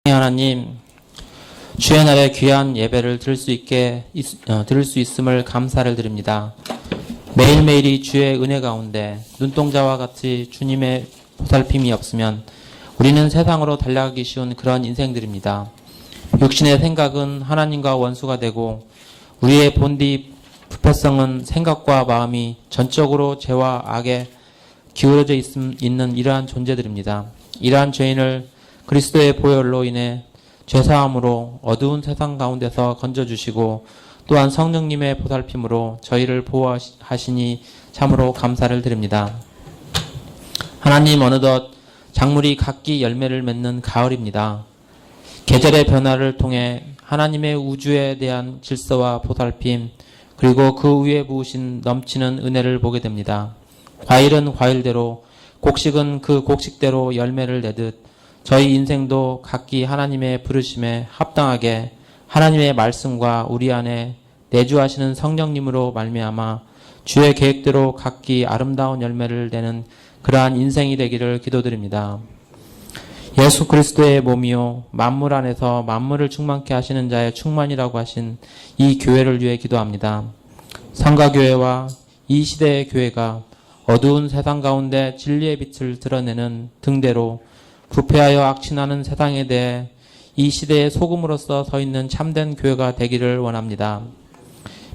하나님, 주의 날에 귀한 예배를 들을 수 있음을 감사를 드립니다. 매일매일이 주의 은혜 가운데 눈동자와 같이 주님의 보살핌이 없으면 우리는 세상으로 달려가기 쉬운 그런 인생들입니다. 육신의 생각은 하나님과 원수가 되고 우리의 본디 부패성은 생각과 마음이 전적으로 죄와 악에 기울어져 있는 이러한 존재들입니다. 이러한 죄인을 그리스도의 보혈로 인해 죄사함으로 어두운 세상 가운데서 건져주시고 또한 성령님의 보살핌으로 저희를 보호하시니 참으로 감사를 드립니다. 하나님, 어느덧 작물이 각기 열매를 맺는 가을입니다. 계절의 변화를 통해 하나님의 우주에 대한 질서와 보살핌 그리고 그 위에 부으신 넘치는 은혜를 보게 됩니다. 과일은 과일대로, 곡식은 그 곡식대로 열매를 내듯 저희 인생도 각기 하나님의 부르심에 합당하게 하나님의 말씀과 우리 안에 내주하시는 성령님으로 말미암아 주의 계획대로 각기 아름다운 열매를 내는 그러한 인생이 되기를 기도드립니다. 예수 그리스도의 몸이요 만물 안에서 만물을 충만케 하시는 자의 충만이라고 하신 이 교회를 위해 기도합니다. 성가교회와 이 시대의 교회가 어두운 세상 가운데 진리의 빛을 드러내는 등대로 부패하여 악취나는 세상에 대해 이 시대의 소금으로서 서 있는 참된 교회가 되기를 원합니다.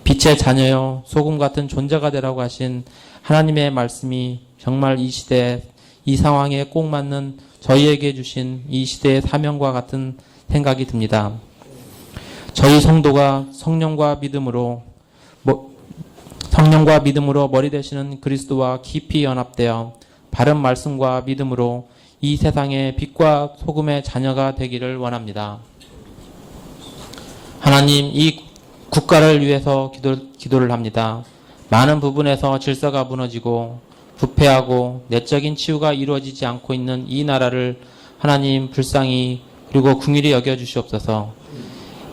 빛의 자녀여 소금 같은 존재가 되라고 하신 하나님의 말씀이 정말 이 시대, 이 상황에 꼭 맞는 저희에게 주신 이 시대의 사명과 같은 생각이 듭니다. 저희 성도가 성령과 믿음으로 머리 되시는 그리스도와 깊이 연합되어 바른 말씀과 믿음으로 이 세상의 빛과 소금의 자녀가 되기를 원합니다. 하나님, 이 국가를 위해서 기도를 합니다. 많은 부분에서 질서가 무너지고 부패하고 내적인 치유가 이루어지지 않고 있는 이 나라를 하나님 불쌍히 그리고 긍휼히 여겨주시옵소서.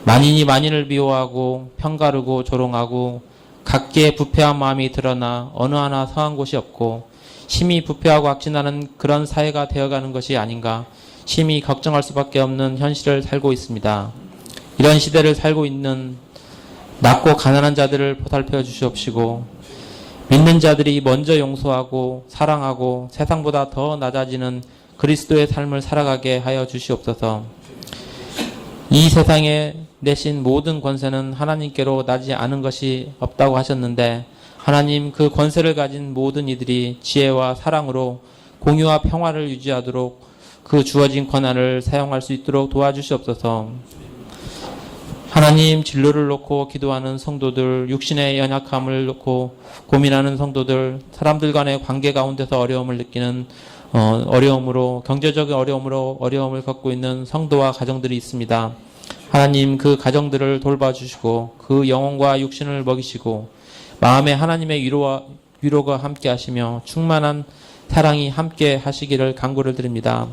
만인이 만인을 미워하고 편가르고 조롱하고 각기의 부패한 마음이 드러나 어느 하나 성한 곳이 없고 심히 부패하고 악진하는 그런 사회가 되어가는 것이 아닌가 심히 걱정할 수밖에 없는 현실을 살고 있습니다. 이런 시대를 살고 있는 낮고 가난한 자들을 보살펴 주시옵시고 믿는 자들이 먼저 용서하고 사랑하고 세상보다 더 낮아지는 그리스도의 삶을 살아가게 하여 주시옵소서. 이 세상에 내신 모든 권세는 하나님께로 나지 않은 것이 없다고 하셨는데 하나님, 그 권세를 가진 모든 이들이 지혜와 사랑으로 공유와 평화를 유지하도록 그 주어진 권한을 사용할 수 있도록 도와주시옵소서. 하나님, 진로를 놓고 기도하는 성도들, 육신의 연약함을 놓고 고민하는 성도들, 사람들 간의 관계 가운데서 어려움을 느끼는 어려움으로, 경제적인 어려움을 겪고 있는 성도와 가정들이 있습니다. 하나님, 그 가정들을 돌봐주시고 그 영혼과 육신을 먹이시고 마음에 하나님의 위로가 함께 하시며 충만한 사랑이 함께 하시기를 간구를 드립니다.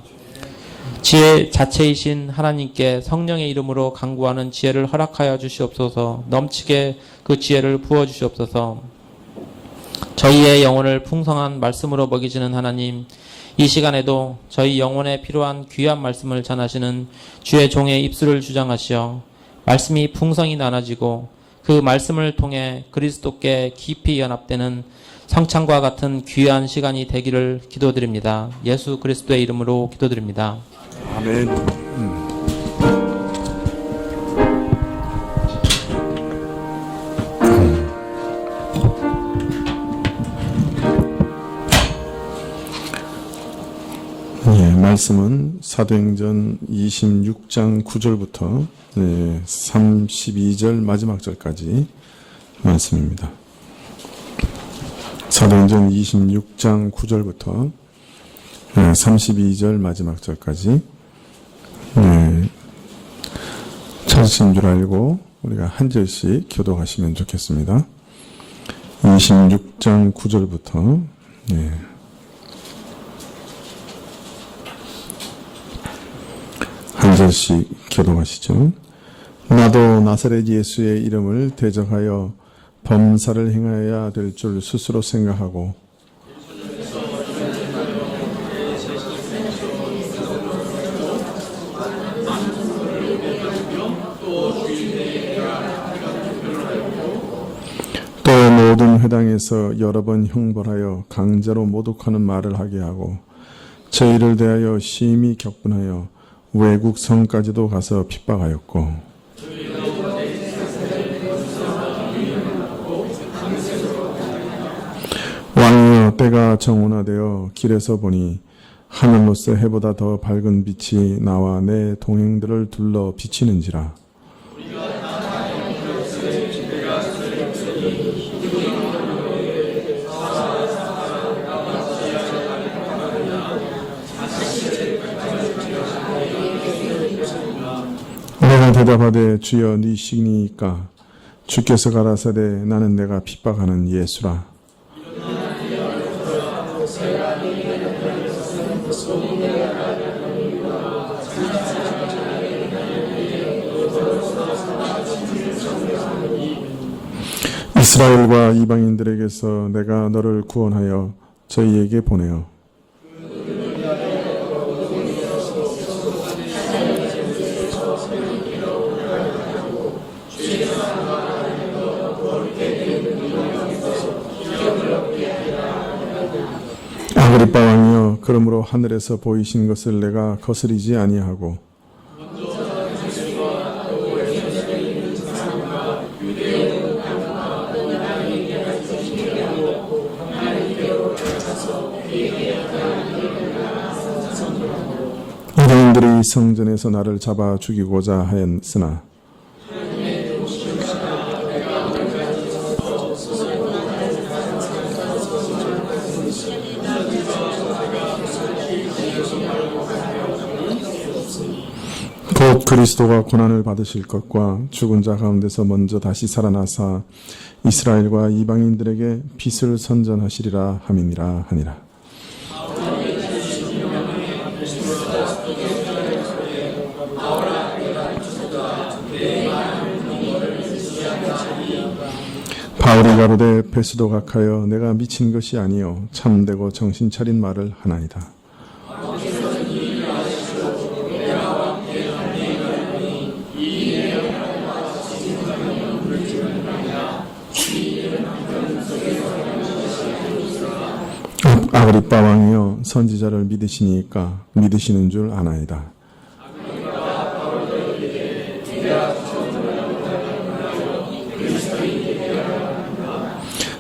지혜 자체이신 하나님께 성령의 이름으로 간구하는 지혜를 허락하여 주시옵소서. 넘치게 그 지혜를 부어주시옵소서. 저희의 영혼을 풍성한 말씀으로 먹이시는 하나님, 이 시간에도 저희 영혼에 필요한 귀한 말씀을 전하시는 주의 종의 입술을 주장하시어 말씀이 풍성히 나눠지고 그 말씀을 통해 그리스도께 깊이 연합되는 성찬과 같은 귀한 시간이 되기를 기도드립니다. 예수 그리스도의 이름으로 기도드립니다. 아멘. 말씀은 사도행전 26장 9절부터 32절 마지막 절까지 말씀입니다. 사도행전 26장 9절부터 32절 마지막 절까지 찾으신 줄 알고 우리가 한 절씩 교독하시면 좋겠습니다. 26장 9절부터 한 절씩 교독하시죠. 나도 나사렛 예수의 이름을 대적하여 범사를 행하여야 될 줄 스스로 생각하고 모든 회당에서 여러 번 형벌하여 강제로 모독하는 말을 하게 하고 저희를 대하여 심히 격분하여 외국 성까지도 가서 핍박하였고 왕이여 때가 정온화되어 길에서 보니 하늘로서 해보다 더 밝은 빛이 나와 내 동행들을 둘러 비치는지라. 내가 대답하되 주여 네 시니이까 주께서 가라사대 나는 내가 핍박하는 예수라. 이스라엘과 이방인들에게서 내가 너를 구원하여 저희에게 보내어 아그리빠 왕이여 그러므로 하늘에서 보이신 것을 내가 거스리지 아니하고 유대인들이 성전에서 나를 잡아 죽이고자 하였으나 곧 그리스도가 고난을 받으실 것과 죽은 자 가운데서 먼저 다시 살아나사 이스라엘과 이방인들에게 빛을 선전하시리라 함이니라 하니라. 바울이 가로되 베스도 각하여 내가 미친 것이 아니요 참되고 정신 차린 말을 하나이다. 아그리빠 왕이여 선지자를 믿으시니까 믿으시는 줄 아나이다.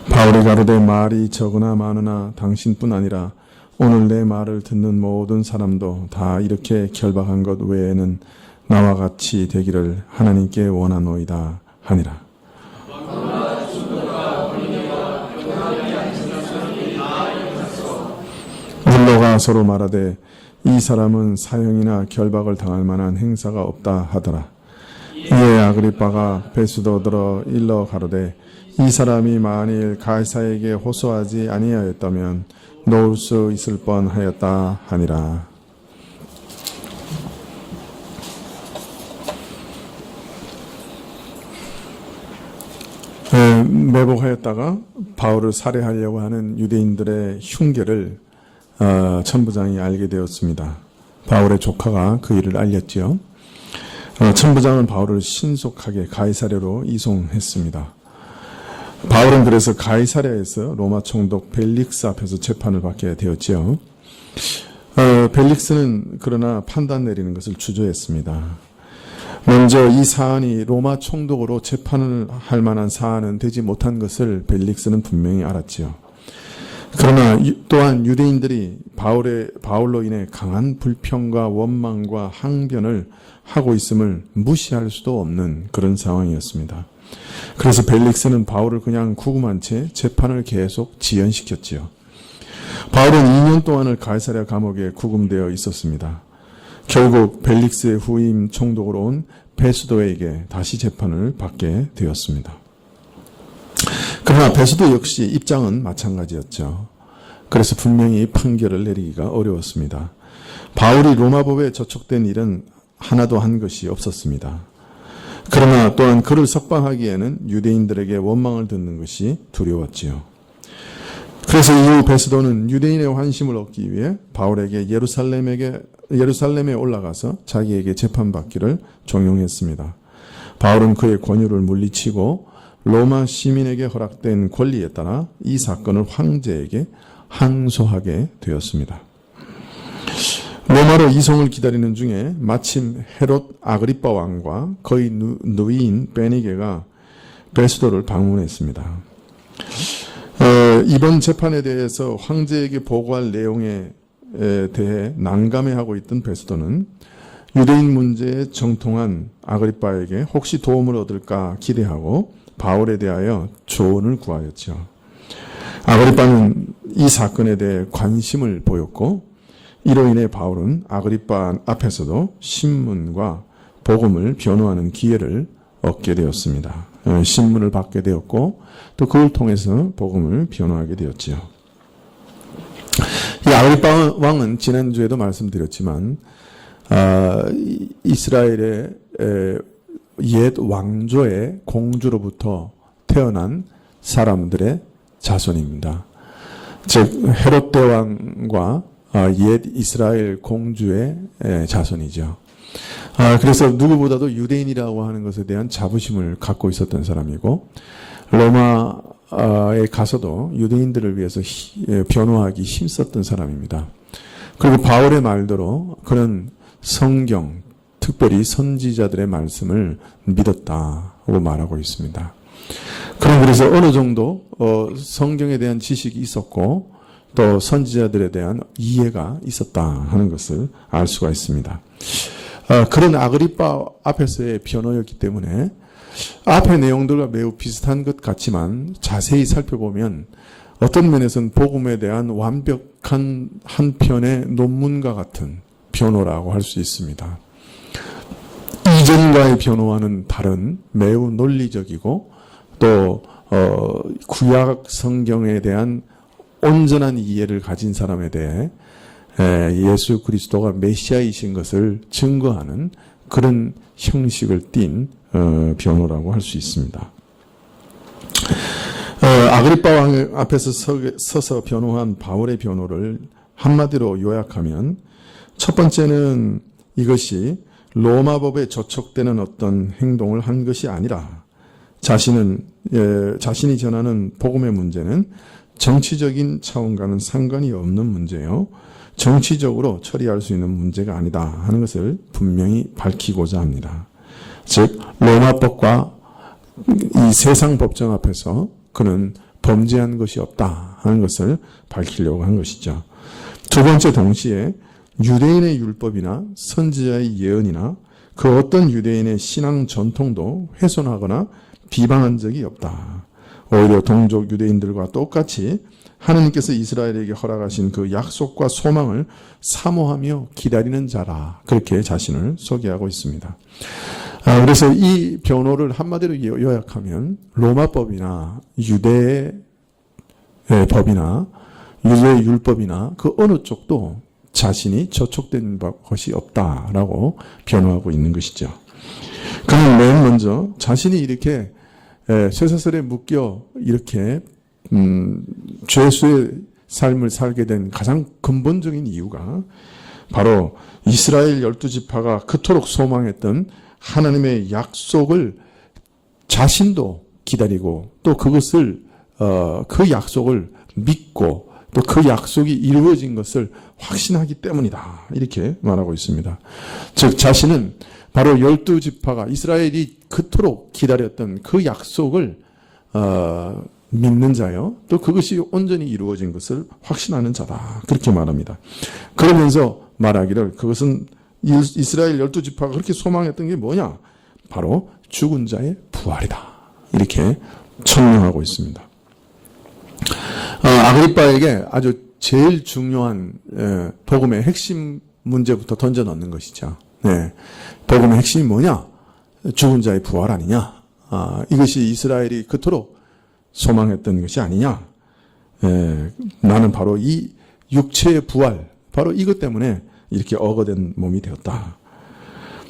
바울이 가로되 말이 적으나 많으나 당신뿐 아니라 오늘 내 말을 듣는 모든 사람도 다 이렇게 결박한 것 외에는 나와 같이 되기를 하나님께 원하노이다 하니라. 물로가 서로 말하되 이 사람은 사형이나 결박을 당할 만한 행사가 없다 하더라. 이에 아그리빠가 베스도더러 일러 가로되 이 사람이 만일 가이사에게 호소하지 아니하였다면 놓을 수 있을 뻔하였다 하니라. 매복하였다가 바울을 살해하려고 하는 유대인들의 흉계를 천부장이 알게 되었습니다. 바울의 조카가 그 일을 알렸지요. 천부장은 바울을 신속하게 가이사랴로 이송했습니다. 바울은 그래서 가이사랴에서 로마 총독 벨릭스 앞에서 재판을 받게 되었지요. 벨릭스는 그러나 판단 내리는 것을 주저했습니다. 먼저 이 사안이 로마 총독으로 재판을 할 만한 사안은 되지 못한 것을 벨릭스는 분명히 알았지요. 그러나 또한 유대인들이 바울로 인해 강한 불평과 원망과 항변을 하고 있음을 무시할 수도 없는 그런 상황이었습니다. 그래서 벨릭스는 바울을 그냥 구금한 채 재판을 계속 지연시켰지요. 바울은 2년 동안을 가이사랴 감옥에 구금되어 있었습니다. 결국 벨릭스의 후임 총독으로 온 베스도에게 다시 재판을 받게 되었습니다. 그러나 베스도 역시 입장은 마찬가지였죠. 그래서 분명히 판결을 내리기가 어려웠습니다. 바울이 로마법에 저촉된 일은 하나도 한 것이 없었습니다. 그러나 또한 그를 석방하기에는 유대인들에게 원망을 듣는 것이 두려웠지요. 그래서 이후 베스도는 유대인의 환심을 얻기 위해 바울에게 예루살렘에 올라가서 자기에게 재판받기를 종용했습니다. 바울은 그의 권유를 물리치고 로마 시민에게 허락된 권리에 따라 이 사건을 황제에게 항소하게 되었습니다. 로마로 이송을 기다리는 중에 마침 헤롯 아그리빠 왕과 그의 누이인 베니게가 베스도를 방문했습니다. 이번 재판에 대해서 황제에게 보고할 내용에 대해 난감해하고 있던 베스도는 유대인 문제에 정통한 아그리빠에게 혹시 도움을 얻을까 기대하고 바울에 대하여 조언을 구하였죠. 아그리빠는 이 사건에 대해 관심을 보였고 이로 인해 바울은 아그리빠 앞에서도 신문과 복음을 변호하는 기회를 얻게 되었습니다. 신문을 받게 되었고 또 그걸 통해서 복음을 변호하게 되었지요. 이 아그리빠 왕은 지난주에도 말씀드렸지만 이스라엘의 옛 왕조의 공주로부터 태어난 사람들의 자손입니다. 즉 헤롯 대왕과 옛 이스라엘 공주의 자손이죠. 그래서 누구보다도 유대인이라고 하는 것에 대한 자부심을 갖고 있었던 사람이고 로마에 가서도 유대인들을 위해서 변호하기 힘썼던 사람입니다. 그리고 바울의 말대로 그는 성경, 특별히 선지자들의 말씀을 믿었다고 말하고 있습니다. 그래서 어느 정도 성경에 대한 지식이 있었고 또 선지자들에 대한 이해가 있었다 하는 것을 알 수가 있습니다. 그런 아그리빠 앞에서의 변호였기 때문에 앞의 내용들과 매우 비슷한 것 같지만 자세히 살펴보면 어떤 면에서는 복음에 대한 완벽한 한 편의 논문과 같은 변호라고 할 수 있습니다. 이전과의 변호와는 다른 매우 논리적이고 또 구약 성경에 대한 온전한 이해를 가진 사람에 대해 예수 그리스도가 메시아이신 것을 증거하는 그런 형식을 띤 변호라고 할 수 있습니다. 아그리빠 왕 앞에서 서서 변호한 바울의 변호를 한마디로 요약하면 첫 번째는 이것이 로마법에 저촉되는 어떤 행동을 한 것이 아니라 자신이 전하는 복음의 문제는 정치적인 차원과는 상관이 없는 문제요. 정치적으로 처리할 수 있는 문제가 아니다 하는 것을 분명히 밝히고자 합니다. 즉 로마법과 이 세상 법정 앞에서 그는 범죄한 것이 없다 하는 것을 밝히려고 한 것이죠. 두 번째 동시에 유대인의 율법이나 선지자의 예언이나 그 어떤 유대인의 신앙 전통도 훼손하거나 비방한 적이 없다. 오히려 동족 유대인들과 똑같이 하느님께서 이스라엘에게 허락하신 그 약속과 소망을 사모하며 기다리는 자라. 그렇게 자신을 소개하고 있습니다. 그래서 이 변호를 한마디로 요약하면 로마법이나 유대의 법이나 유대의 율법이나 그 어느 쪽도 자신이 저촉된 것이 없다라고 변호하고 있는 것이죠. 그는 맨 먼저 자신이 이렇게 쇠사슬에 묶여 이렇게 죄수의 삶을 살게 된 가장 근본적인 이유가 바로 이스라엘 12지파가 그토록 소망했던 하나님의 약속을 자신도 기다리고 또 그것을 그 약속을 믿고 또 그 약속이 이루어진 것을 확신하기 때문이다. 이렇게 말하고 있습니다. 즉 자신은 바로 12지파가 이스라엘이 그토록 기다렸던 그 약속을 믿는 자요. 또 그것이 온전히 이루어진 것을 확신하는 자다. 그렇게 말합니다. 그러면서 말하기를 그것은 이스라엘 12지파가 그렇게 소망했던 게 뭐냐? 바로 죽은 자의 부활이다. 이렇게 천명하고 있습니다. 아그리빠에게 아주 제일 중요한 복음의 핵심 문제부터 던져 넣는 것이죠. 복음의 핵심이 뭐냐? 죽은 자의 부활 아니냐? 이것이 이스라엘이 그토록 소망했던 것이 아니냐? 나는 바로 이 육체의 부활, 바로 이것 때문에 이렇게 억어된 몸이 되었다.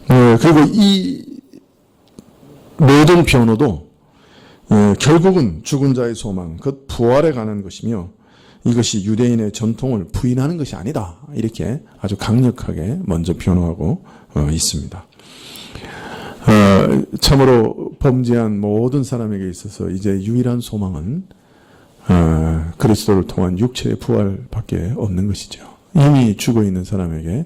그리고 이 모든 변호도 결국은 죽은 자의 소망, 그 부활에 관한 것이며 이것이 유대인의 전통을 부인하는 것이 아니다. 이렇게 아주 강력하게 먼저 변호하고 있습니다. 참으로 범죄한 모든 사람에게 있어서 이제 유일한 소망은 그리스도를 통한 육체의 부활밖에 없는 것이죠. 이미 죽어 있는 사람에게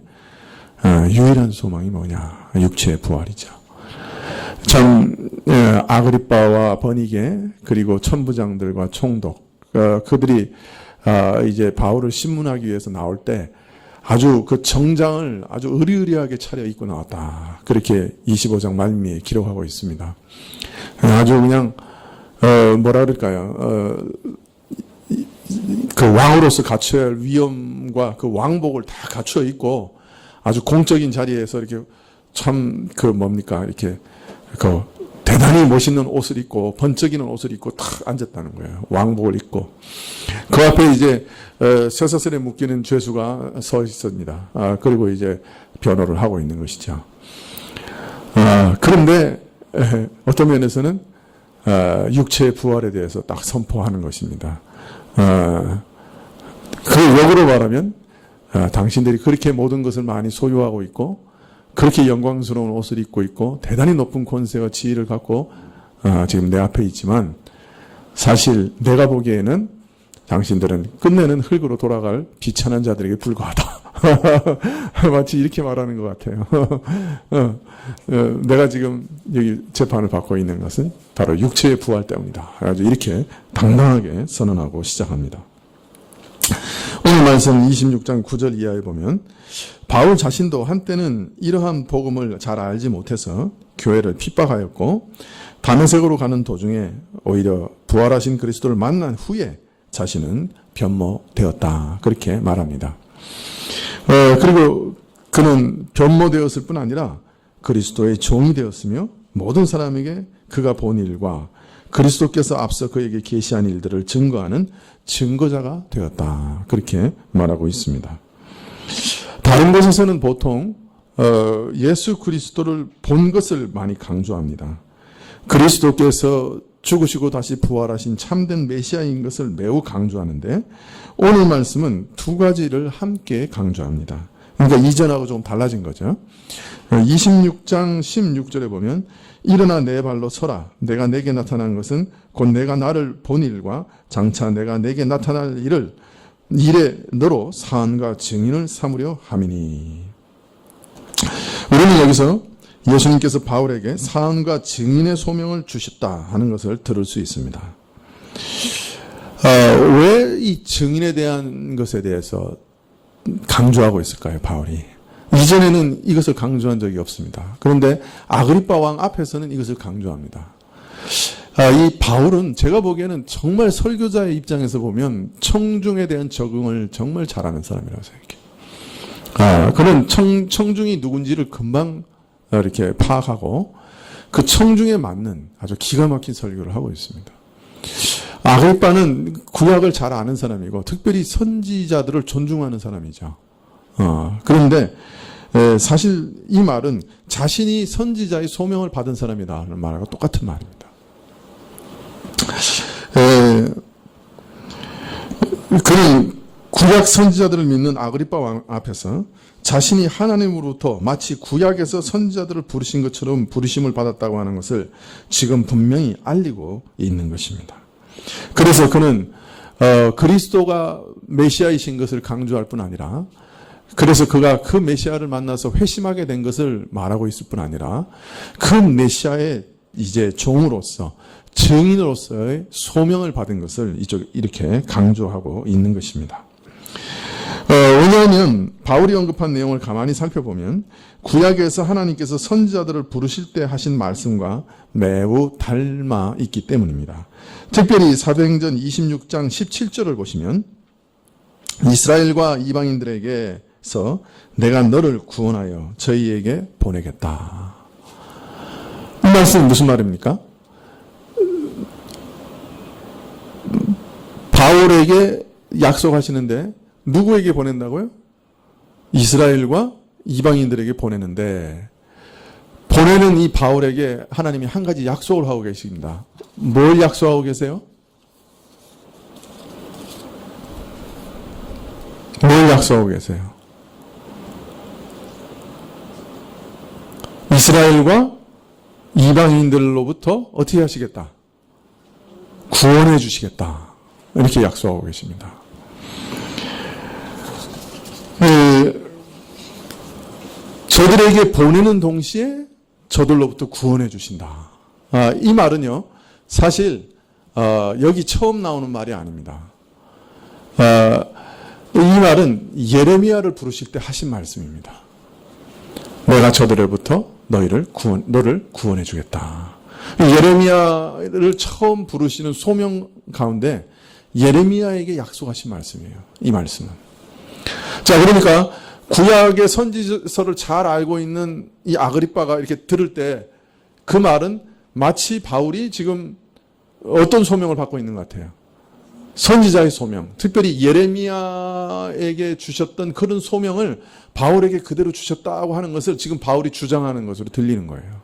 유일한 소망이 뭐냐? 육체의 부활이죠. 참 아그리빠와 버니게 그리고 천부장들과 총독 그들이 이제 바울을 신문하기 위해서 나올 때 아주 그 정장을 아주 으리으리하게 차려 입고 나왔다. 그렇게 25장 말미에 기록하고 있습니다. 아주 그냥 뭐라 그럴까요? 그 왕으로서 갖춰야 할 위엄과 그 왕복을 다 갖춰 입고 아주 공적인 자리에서 이렇게 참 그 뭡니까 이렇게 그 대단히 멋있는 옷을 입고 번쩍이는 옷을 입고 탁 앉았다는 거예요. 왕복을 입고 그 앞에 이제 쇠사슬에 묶이는 죄수가 서 있습니다. 그리고 이제 변호를 하고 있는 것이죠. 그런데 어떤 면에서는 육체의 부활에 대해서 딱 선포하는 것입니다. 그 역으로 말하면 당신들이 그렇게 모든 것을 많이 소유하고 있고 그렇게 영광스러운 옷을 입고 있고 대단히 높은 권세와 지위를 갖고 지금 내 앞에 있지만 사실 내가 보기에는 당신들은 끝내는 흙으로 돌아갈 비천한 자들에게 불과하다. 마치 이렇게 말하는 것 같아요. 내가 지금 여기 재판을 받고 있는 것은 바로 육체의 부활 때문이다. 아주 이렇게 당당하게 선언하고 시작합니다. 오늘 말씀 26장 9절 이하에 보면 바울 자신도 한때는 이러한 복음을 잘 알지 못해서 교회를 핍박하였고 다메섹으로 가는 도중에 오히려 부활하신 그리스도를 만난 후에 자신은 변모되었다. 그렇게 말합니다. 그리고 그는 변모되었을 뿐 아니라 그리스도의 종이 되었으며 모든 사람에게 그가 본 일과 그리스도께서 앞서 그에게 계시한 일들을 증거하는 증거자가 되었다. 그렇게 말하고 있습니다. 다른 곳에서는 보통 예수 그리스도를 본 것을 많이 강조합니다. 그리스도께서 죽으시고 다시 부활하신 참된 메시아인 것을 매우 강조하는데 오늘 말씀은 두 가지를 함께 강조합니다. 그러니까 이전하고 좀 달라진 거죠. 26장 16절에 보면 일어나 내 발로 서라. 내가 내게 나타난 것은 곧 내가 나를 본 일과 장차 내가 내게 나타날 일에 너로 사안과 증인을 삼으려 함이니. 우리는 여기서 예수님께서 바울에게 사안과 증인의 소명을 주셨다 하는 것을 들을 수 있습니다. 왜 이 증인에 대한 것에 대해서 강조하고 있을까요, 바울이? 이전에는 이것을 강조한 적이 없습니다. 그런데 아그리빠 왕 앞에서는 이것을 강조합니다. 이 바울은 제가 보기에는 정말 설교자의 입장에서 보면 청중에 대한 적응을 정말 잘하는 사람이라고 생각해요. 그는 청중이 누군지를 금방 이렇게 파악하고 그 청중에 맞는 아주 기가 막힌 설교를 하고 있습니다. 아그리빠는 구약을 잘 아는 사람이고 특별히 선지자들을 존중하는 사람이죠. 그런데 사실 이 말은 자신이 선지자의 소명을 받은 사람이다라는 말하고 똑같은 말입니다. 그는 구약 선지자들을 믿는 아그리빠 왕 앞에서 자신이 하나님으로부터 마치 구약에서 선지자들을 부르신 것처럼 부르심을 받았다고 하는 것을 지금 분명히 알리고 있는 것입니다. 그래서 그는 그리스도가 메시아이신 것을 강조할 뿐 아니라 그래서 그가 그 메시아를 만나서 회심하게 된 것을 말하고 있을 뿐 아니라 그 메시아의 이제 종으로서 증인으로서의 소명을 받은 것을 이렇게 강조하고 있는 것입니다. 왜냐하면 바울이 언급한 내용을 가만히 살펴보면 구약에서 하나님께서 선지자들을 부르실 때 하신 말씀과 매우 닮아 있기 때문입니다. 특별히 사도행전 26장 17절을 보시면 이스라엘과 이방인들에게서 내가 너를 구원하여 저희에게 보내겠다. 이 말씀은 무슨 말입니까? 바울에게 약속하시는데 누구에게 보낸다고요? 이스라엘과 이방인들에게 보내는데 보내는 이 바울에게 하나님이 한 가지 약속을 하고 계십니다. 뭘 약속하고 계세요? 뭘 약속하고 계세요? 이스라엘과 이방인들로부터 어떻게 하시겠다? 구원해 주시겠다. 이렇게 약속하고 계십니다. 저들에게 보내는 동시에 저들로부터 구원해 주신다. 이 말은요, 사실 여기 처음 나오는 말이 아닙니다. 이 말은 예레미야를 부르실 때 하신 말씀입니다. 내가 저들로부터 너를 구원해 주겠다. 예레미야를 처음 부르시는 소명 가운데 예레미야에게 약속하신 말씀이에요. 이 말씀은. 자, 그러니까 구약의 선지서를 잘 알고 있는 이 아그리빠가 이렇게 들을 때 그 말은 마치 바울이 지금 어떤 소명을 받고 있는 것 같아요. 선지자의 소명, 특별히 예레미야에게 주셨던 그런 소명을 바울에게 그대로 주셨다고 하는 것을 지금 바울이 주장하는 것으로 들리는 거예요.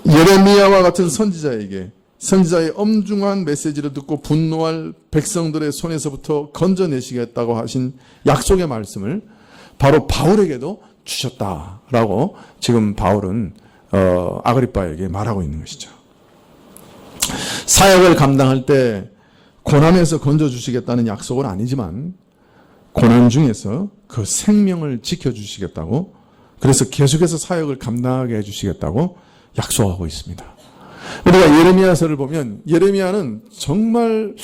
예레미야와 같은 선지자에게 선지자의 엄중한 메시지를 듣고 분노할 백성들의 손에서부터 건져내시겠다고 하신 약속의 말씀을 바로 바울에게도 주셨다라고 지금 바울은 아그리빠에게 말하고 있는 것이죠. 사역을 감당할 때 고난에서 건져주시겠다는 약속은 아니지만 고난 중에서 그 생명을 지켜주시겠다고, 그래서 계속해서 사역을 감당하게 해주시겠다고 약속하고 있습니다. 우리가 예레미야서를 보면 예레미야는 정말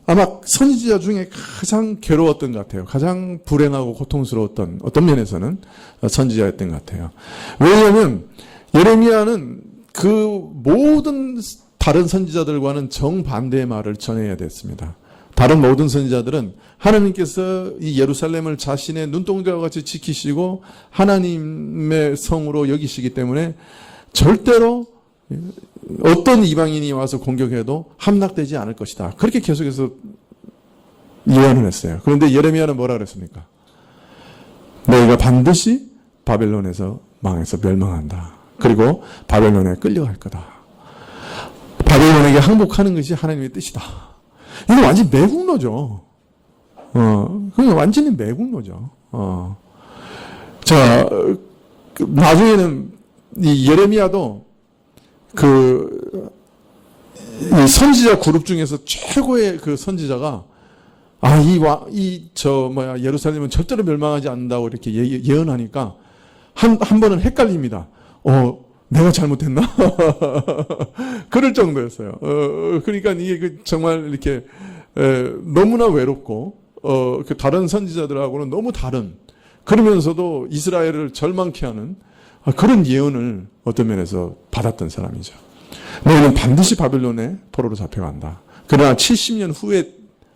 아마 선지자 중에 가장 괴로웠던 것 같아요. 가장 불행하고 고통스러웠던, 어떤 면에서는 선지자였던 것 같아요. 왜냐하면 예레미야는 그 모든 다른 선지자들과는 정반대의 말을 전해야 됐습니다. 다른 모든 선지자들은 하나님께서 이 예루살렘을 자신의 눈동자와 같이 지키시고 하나님의 성으로 여기시기 때문에 절대로 어떤 이방인이 와서 공격해도 함락되지 않을 것이다. 그렇게 계속해서 예언을 했어요. 그런데 예레미야는 뭐라 그랬습니까? 너희가 반드시 바벨론에서 망해서 멸망한다. 그리고 바벨론에 끌려갈 거다. 바벨론에게 항복하는 것이 하나님의 뜻이다. 이거 완전히 매국노죠. 그건 완전히 매국노죠. 자, 나중에는 이 예레미야도 이 선지자 그룹 중에서 최고의 그 선지자가 예루살렘은 절대로 멸망하지 않는다고 이렇게 예언하니까 한 번은 헷갈립니다. 내가 잘못했나? 그럴 정도였어요. 그러니까 이게 정말 이렇게 너무나 외롭고 그 다른 선지자들하고는 너무 다른, 그러면서도 이스라엘을 절망케 하는 그런 예언을 어떤 면에서 받았던 사람이죠. 너희는 반드시 바벨론의 포로로 잡혀간다. 그러나 70년 후에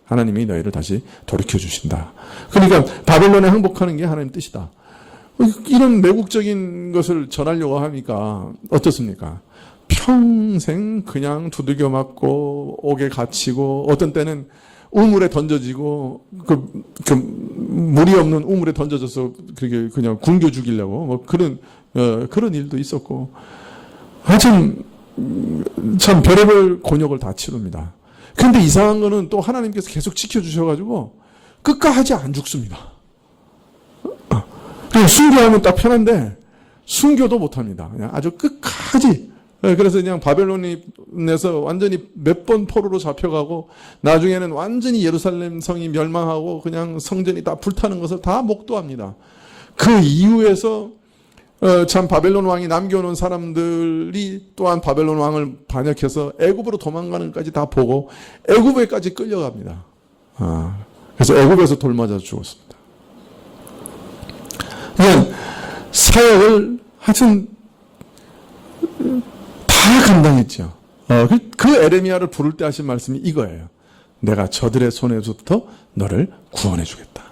하나님이 너희를 다시 돌이켜 주신다. 그러니까 바벨론에 항복하는 게 하나님의 뜻이다. 이런 매국적인 것을 전하려고 하니까 어떻습니까? 평생 그냥 두들겨 맞고 옥에 갇히고, 어떤 때는 우물에 던져지고, 물이 없는 우물에 던져져서 그렇게 그냥 굶겨 죽이려고 뭐 그런 일도 있었고, 하여튼 참 별의별 곤욕을 다 치릅니다. 그런데 이상한 거는 또 하나님께서 계속 지켜주셔가지고 끝까지 안 죽습니다. 그냥 순교하면 딱 편한데 순교도 못합니다. 그냥 아주 끝까지. 그래서 그냥 바벨론에서 완전히 몇 번 포로로 잡혀가고, 나중에는 완전히 예루살렘 성이 멸망하고 그냥 성전이 다 불타는 것을 다 목도합니다. 그 이후에서 참 바벨론 왕이 남겨놓은 사람들이 또한 바벨론 왕을 반역해서 애굽으로 도망가는 것까지 다 보고 애굽에까지 끌려갑니다. 그래서 애굽에서 돌맞아 죽었습니다. 그냥 사역을 하여튼 다 감당했죠. 그 에레미야를 부를 때 하신 말씀이 이거예요. 내가 저들의 손에서부터 너를 구원해 주겠다.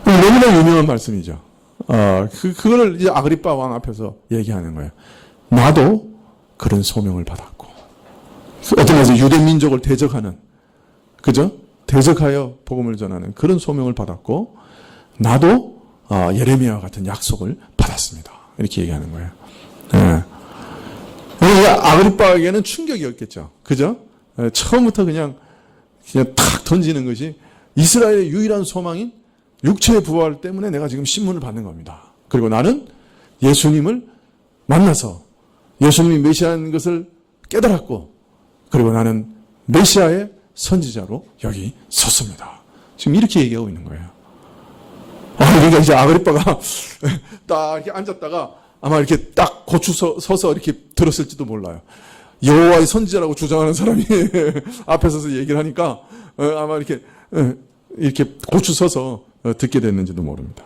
너무나 유명한 말씀이죠. 그거를 이제 아그리빠 왕 앞에서 얘기하는 거예요. 나도 그런 소명을 받았고, 어떤 면에서 유대 민족을 대적하는, 그죠? 대적하여 복음을 전하는 그런 소명을 받았고, 나도 예레미야와 같은 약속을 받았습니다. 이렇게 얘기하는 거예요. 아그리빠에게는 충격이었겠죠. 그죠? 처음부터 그냥 탁 던지는 것이 이스라엘의 유일한 소망인 육체의 부활 때문에 내가 지금 신문을 받는 겁니다. 그리고 나는 예수님을 만나서 예수님이 메시아인 것을 깨달았고, 그리고 나는 메시아의 선지자로 여기 섰습니다. 지금 이렇게 얘기하고 있는 거예요. 그러니까 이제 아그리빠가 딱 이렇게 앉았다가 아마 이렇게 딱 고추 서서 이렇게 들었을지도 몰라요. 여호와의 선지자라고 주장하는 사람이 앞에 서서 얘기를 하니까 아마 이렇게 고추 서서 듣게 됐는지도 모릅니다.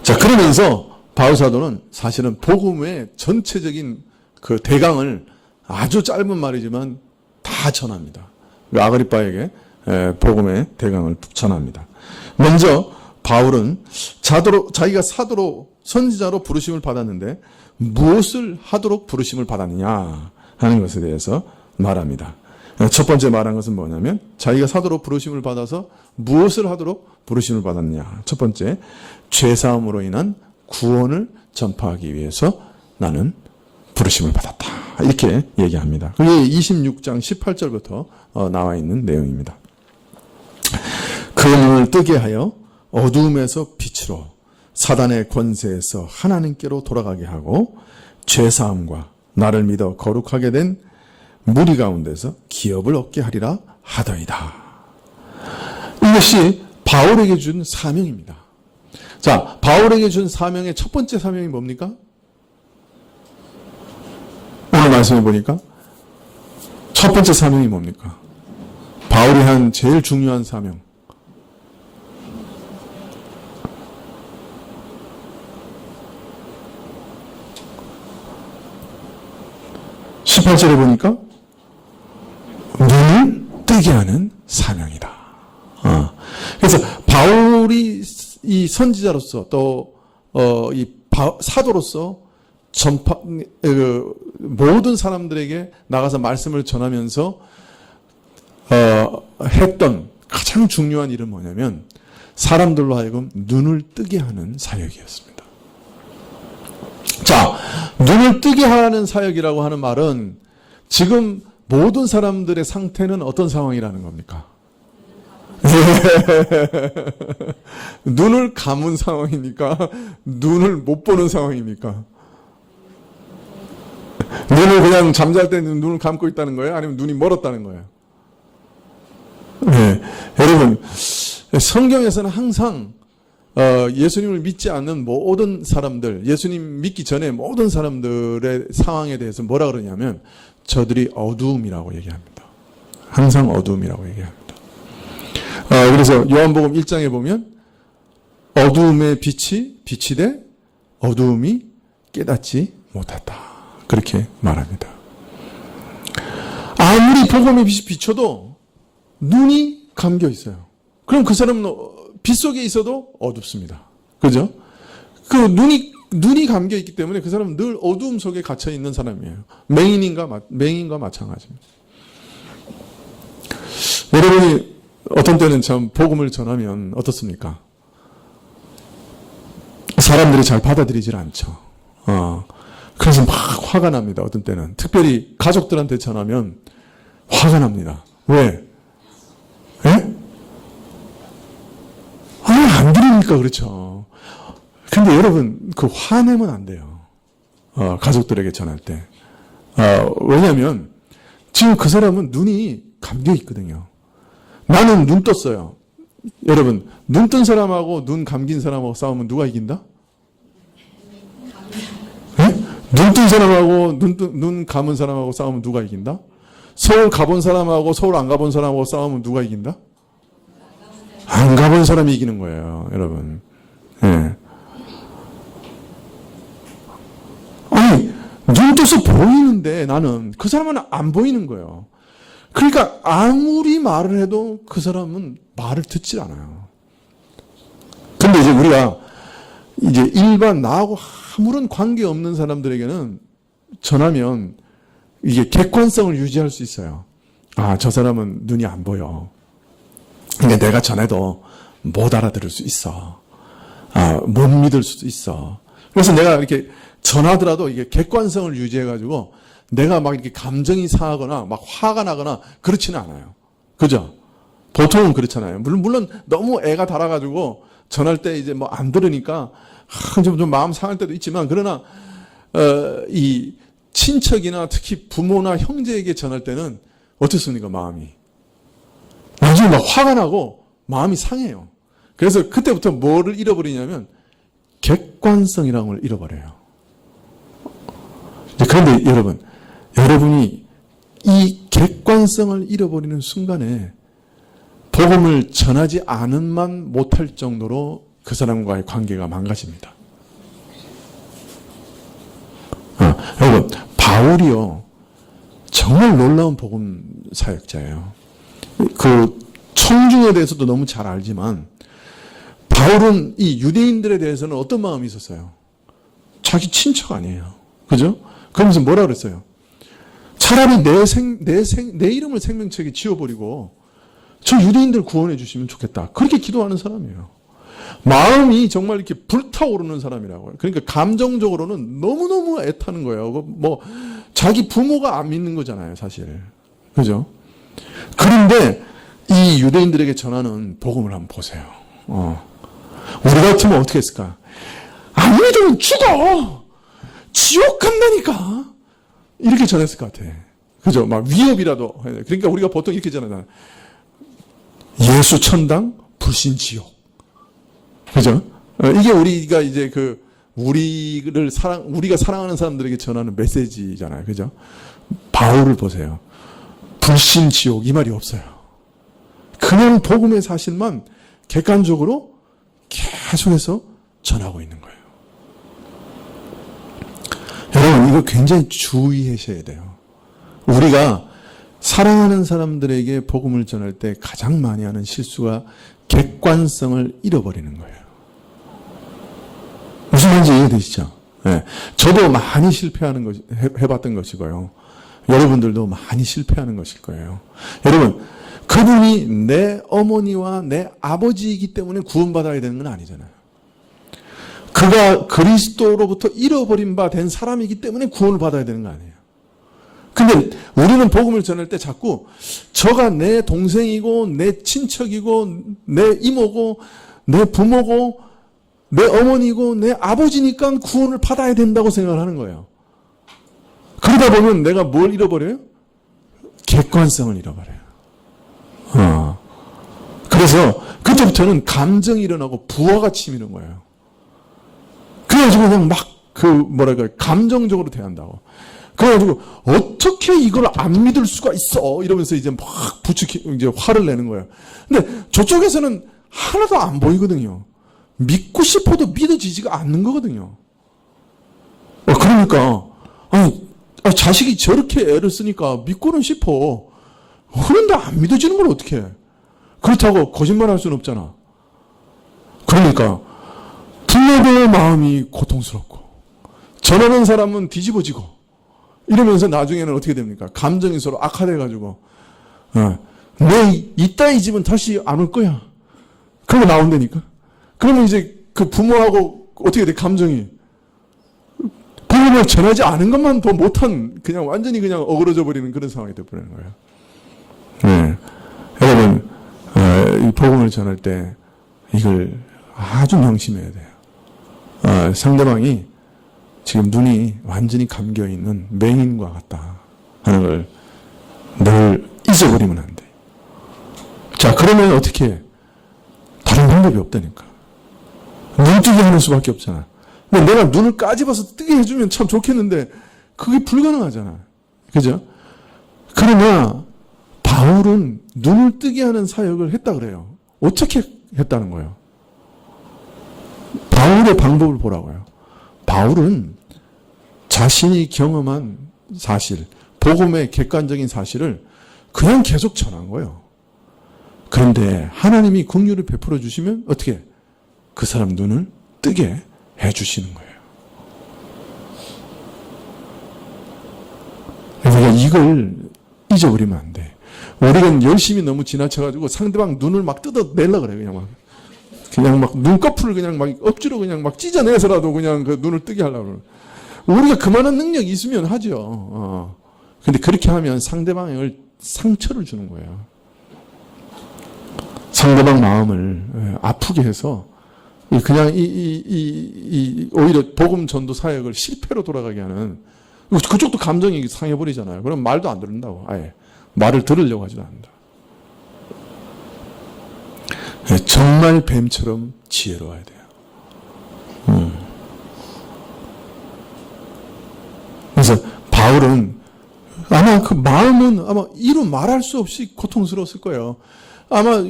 자, 그러면서 바울 사도는 사실은 복음의 전체적인 그 대강을 아주 짧은 말이지만 다 전합니다. 아그리빠에게 복음의 대강을 전합니다. 먼저 바울은 자기가 사도로 선지자로 부르심을 받았는데 무엇을 하도록 부르심을 받았느냐 하는 것에 대해서 말합니다. 첫 번째 말한 것은 뭐냐면 자기가 사도로 부르심을 받아서 무엇을 하도록 부르심을 받았느냐. 첫 번째, 죄사함으로 인한 구원을 전파하기 위해서 나는 부르심을 받았다. 이렇게 얘기합니다. 그게 26장 18절부터 나와 있는 내용입니다. 그 눈을 뜨게 하여 어두움에서 빛으로 사단의 권세에서 하나님께로 돌아가게 하고 죄사함과 나를 믿어 거룩하게 된 무리 가운데서 기업을 얻게 하리라 하더이다. 이것이 바울에게 준 사명입니다. 자, 바울에게 준 사명의 첫 번째 사명이 뭡니까? 오늘 말씀해 보니까 첫 번째 사명이 뭡니까? 바울이 한 제일 중요한 사명. 18절에 보니까 눈을 뜨게 하는 사명이다. 그래서 바울이 이 선지자로서 또 이 사도로서 모든 사람들에게 나가서 말씀을 전하면서 했던 가장 중요한 일은 뭐냐면 사람들로 하여금 눈을 뜨게 하는 사역이었습니다. 자, 눈을 뜨게 하는 사역이라고 하는 말은 지금 모든 사람들의 상태는 어떤 상황이라는 겁니까? 눈을 감은 상황입니까? 눈을 못 보는 상황입니까? 눈을 그냥 잠잘 때는 눈을 감고 있다는 거예요? 아니면 눈이 멀었다는 거예요? 네, 여러분, 성경에서는 항상 예수님을 믿지 않는 모든 사람들, 예수님 믿기 전에 모든 사람들의 상황에 대해서 뭐라 그러냐면 저들이 어두움이라고 얘기합니다. 항상 어두움이라고 얘기합니다. 그래서 요한복음 1장에 보면 어두움의 빛이 돼 어두움이 깨닫지 못했다. 그렇게 말합니다. 아무리 복음의 빛이 비춰도 눈이 감겨 있어요. 그럼 그 사람은 빛 속에 있어도 어둡습니다. 그죠? 그 눈이 감겨 있기 때문에 그 사람은 늘 어두움 속에 갇혀 있는 사람이에요. 맹인과 마찬가지입니다. 여러분이 어떤 때는 참 복음을 전하면 어떻습니까? 사람들이 잘 받아들이질 않죠. 그래서 막 화가 납니다. 어떤 때는 특별히 가족들한테 전하면 화가 납니다. 왜? 예? 안 들으니까 그렇죠. 근데 여러분 그 화내면 안 돼요. 가족들에게 전할 때. 왜냐하면 지금 그 사람은 눈이 감겨 있거든요. 나는 눈 떴어요. 여러분 눈 뜬 사람하고 눈 감긴 사람하고 싸우면 누가 이긴다? 네? 눈 뜬 사람하고 눈 감은 사람하고 싸우면 누가 이긴다? 서울 가본 사람하고 서울 안 가본 사람하고 싸우면 누가 이긴다? 안 가본 사람이 이기는 거예요, 여러분. 네. 아니 눈 떠서 보이는데 나는 그 사람은 안 보이는 거예요. 그러니까 아무리 말을 해도 그 사람은 말을 듣질 않아요. 근데 이제 우리가 이제 일반 나하고 아무런 관계 없는 사람들에게는 전하면 이게 객관성을 유지할 수 있어요. 저 사람은 눈이 안 보여. 근데 내가 전해도 못 알아들을 수 있어. 못 믿을 수도 있어. 그래서 내가 이렇게 전하더라도 이게 객관성을 유지해가지고 내가 막 이렇게 감정이 상하거나 막 화가 나거나 그렇지는 않아요. 그죠? 보통은 그렇잖아요. 물론 너무 애가 달아가지고 전할 때 이제 뭐 안 들으니까 좀 마음 상할 때도 있지만, 그러나 이 친척이나 특히 부모나 형제에게 전할 때는 어떻습니까? 마음이 완전히 막 화가 나고 마음이 상해요. 그래서 그때부터 뭐를 잃어버리냐면 객관성이라는 걸 잃어버려요. 그런데 여러분이 이 객관성을 잃어버리는 순간에 복음을 전하지 않은만 못할 정도로 그 사람과의 관계가 망가집니다. 여러분, 바울이요, 정말 놀라운 복음 사역자예요. 그 청중에 대해서도 너무 잘 알지만, 바울은 이 유대인들에 대해서는 어떤 마음이 있었어요? 자기 친척 아니에요. 그죠? 그러면서 뭐라 그랬어요? 차라리 내 이름을 생명책에 지워버리고 저 유대인들 구원해 주시면 좋겠다. 그렇게 기도하는 사람이에요. 마음이 정말 이렇게 불타오르는 사람이라고요. 그러니까 감정적으로는 너무너무 애타는 거예요. 뭐 자기 부모가 안 믿는 거잖아요, 사실. 그죠? 그런데 이 유대인들에게 전하는 복음을 한번 보세요. 우리 같으면 어떻게 했을까? 안 믿으면 죽어! 지옥 간다니까! 이렇게 전했을 것 같아. 그죠? 막 위협이라도. 그러니까 우리가 보통 이렇게 전하잖아. 예수 천당, 불신 지옥. 그죠? 이게 우리가 이제 우리가 사랑하는 사람들에게 전하는 메시지잖아요. 그죠? 바울을 보세요. 불신 지옥, 이 말이 없어요. 그냥 복음의 사실만 객관적으로 계속해서 전하고 있는 거예요. 여러분, 이거 굉장히 주의하셔야 돼요. 우리가 사랑하는 사람들에게 복음을 전할 때 가장 많이 하는 실수가 객관성을 잃어버리는 거예요. 무슨 말인지 이해되시죠? 네. 저도 많이 해봤던 것이고요. 여러분들도 많이 실패하는 것일 거예요. 여러분, 그분이 내 어머니와 내 아버지이기 때문에 구원받아야 되는 건 아니잖아요. 그가 그리스도로부터 잃어버린 바 된 사람이기 때문에 구원을 받아야 되는 거 아니에요. 근데 우리는 복음을 전할 때 자꾸 저가 내 동생이고 내 친척이고 내 이모고 내 부모고 내 어머니고 내 아버지니까 구원을 받아야 된다고 생각을 하는 거예요. 그러다 보면 내가 뭘 잃어버려요? 객관성을 잃어버려요. 그래서 그때부터는 감정이 일어나고 부하가 치미는 거예요. 그래가지고 그냥 감정적으로 대한다고. 그래가지고 어떻게 이걸 안 믿을 수가 있어? 이러면서 이제 막 이제 화를 내는 거예요. 근데 저쪽에서는 하나도 안 보이거든요. 믿고 싶어도 믿어지지가 않는 거거든요. 그러니까 자식이 저렇게 애를 쓰니까 믿고는 싶어. 그런데 안 믿어지는 걸 어떻게 해? 그렇다고 거짓말할 수는 없잖아. 그러니까 부모의 마음이 고통스럽고 전하는 사람은 뒤집어지고 이러면서 나중에는 어떻게 됩니까? 감정이 서로 악화돼가지고 이 집은 다시 안 올 거야. 그러고 나온다니까. 그러면 이제 그 부모하고 어떻게 돼? 감정이 복음을 전하지 않은 것만 더 못한 그냥 완전히 그냥 어그러져 버리는 그런 상황이 되어버리는 거예요. 네. 여러분, 이 복음을 전할 때 이걸 아주 명심해야 돼요. 상대방이 지금 눈이 완전히 감겨 있는 맹인과 같다 하는 걸 늘 잊어버리면 안 돼. 자, 그러면 어떻게 해? 다른 방법이 없다니까. 눈뜨게 하는 수밖에 없잖아. 근데 내가 눈을 까집어서 뜨게 해주면 참 좋겠는데 그게 불가능하잖아. 그죠? 그러나 바울은 눈을 뜨게 하는 사역을 했다 그래요. 어떻게 했다는 거예요? 바울의 방법을 보라고요. 바울은 자신이 경험한 사실, 복음의 객관적인 사실을 그냥 계속 전한 거예요. 그런데 하나님이 긍휼을 베풀어 주시면 어떻게? 그 사람 눈을 뜨게 해주시는 거예요. 우리가 이걸 잊어버리면 안 돼. 우리는 열심히 너무 지나쳐가지고 상대방 눈을 막 뜯어내려고 그래요. 그냥 막 눈꺼풀을 그냥 막 억지로 그냥 막 찢어내서라도 그냥 그 눈을 뜨게 하려고 그래요. 우리가 그만한 능력이 있으면 하죠. 근데 그렇게 하면 상대방을 상처를 주는 거예요. 상대방 마음을 아프게 해서 그냥 오히려 복음 전도 사역을 실패로 돌아가게 하는, 그쪽도 감정이 상해버리잖아요. 그럼 말도 안 듣는다고. 아예. 말을 들으려고 하지도 않는다. 정말 뱀처럼 지혜로워야 돼요. 그래서 바울은 아마 그 마음은 아마 이루 말할 수 없이 고통스러웠을 거예요. 아마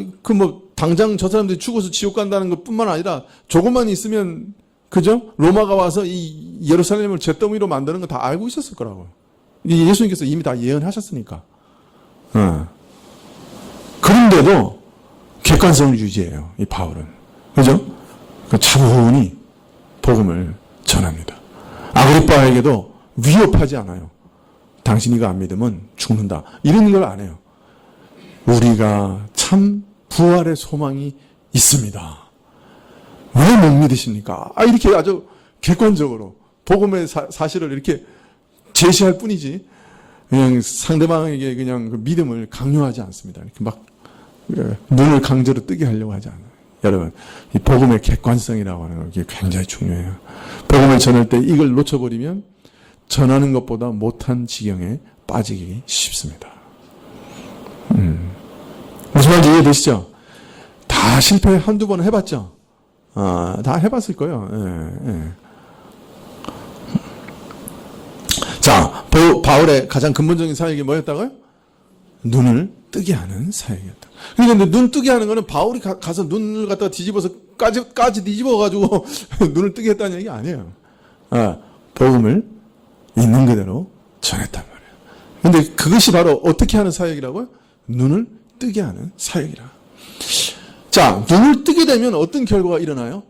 당장 저 사람들이 죽어서 지옥 간다는 것 뿐만 아니라 조금만 있으면, 그죠? 로마가 와서 이 예루살렘을 잿더미로 만드는 거 다 알고 있었을 거라고. 예수님께서 이미 다 예언하셨으니까. 그런데도 객관성을 유지해요, 이 바울은. 그죠? 차분히 복음을 전합니다. 아그리빠에게도 위협하지 않아요. 당신이가 안 믿으면 죽는다. 이런 걸 안 해요. 우리가 참 부활의 소망이 있습니다. 왜 못 믿으십니까? 이렇게 아주 객관적으로 복음의 사실을 이렇게 제시할 뿐이지, 그냥 상대방에게 그냥 그 믿음을 강요하지 않습니다. 이렇게 막 눈을 강제로 뜨게 하려고 하지 않아요. 여러분, 이 복음의 객관성이라고 하는 게 굉장히 중요해요. 복음을 전할 때 이걸 놓쳐버리면 전하는 것보다 못한 지경에 빠지기 쉽습니다. 무슨 말인지 이해되시죠? 다 실패 한두 번 해봤죠? 다 해봤을 거예요. 자, 바울의 가장 근본적인 사역이 뭐였다고요? 눈을 뜨게 하는 사역이었다. 그런데 눈 뜨게 하는 거는 바울이 가서 눈을 갖다가 뒤집어서 까지 뒤집어가지고 눈을 뜨게 했다는 얘기 아니에요. 복음을 있는 그대로 전했단 말이에요. 근데 그것이 바로 어떻게 하는 사역이라고요? 눈을 뜨게 하는 사역이라. 자, 눈을 뜨게 되면 어떤 결과가 일어나요?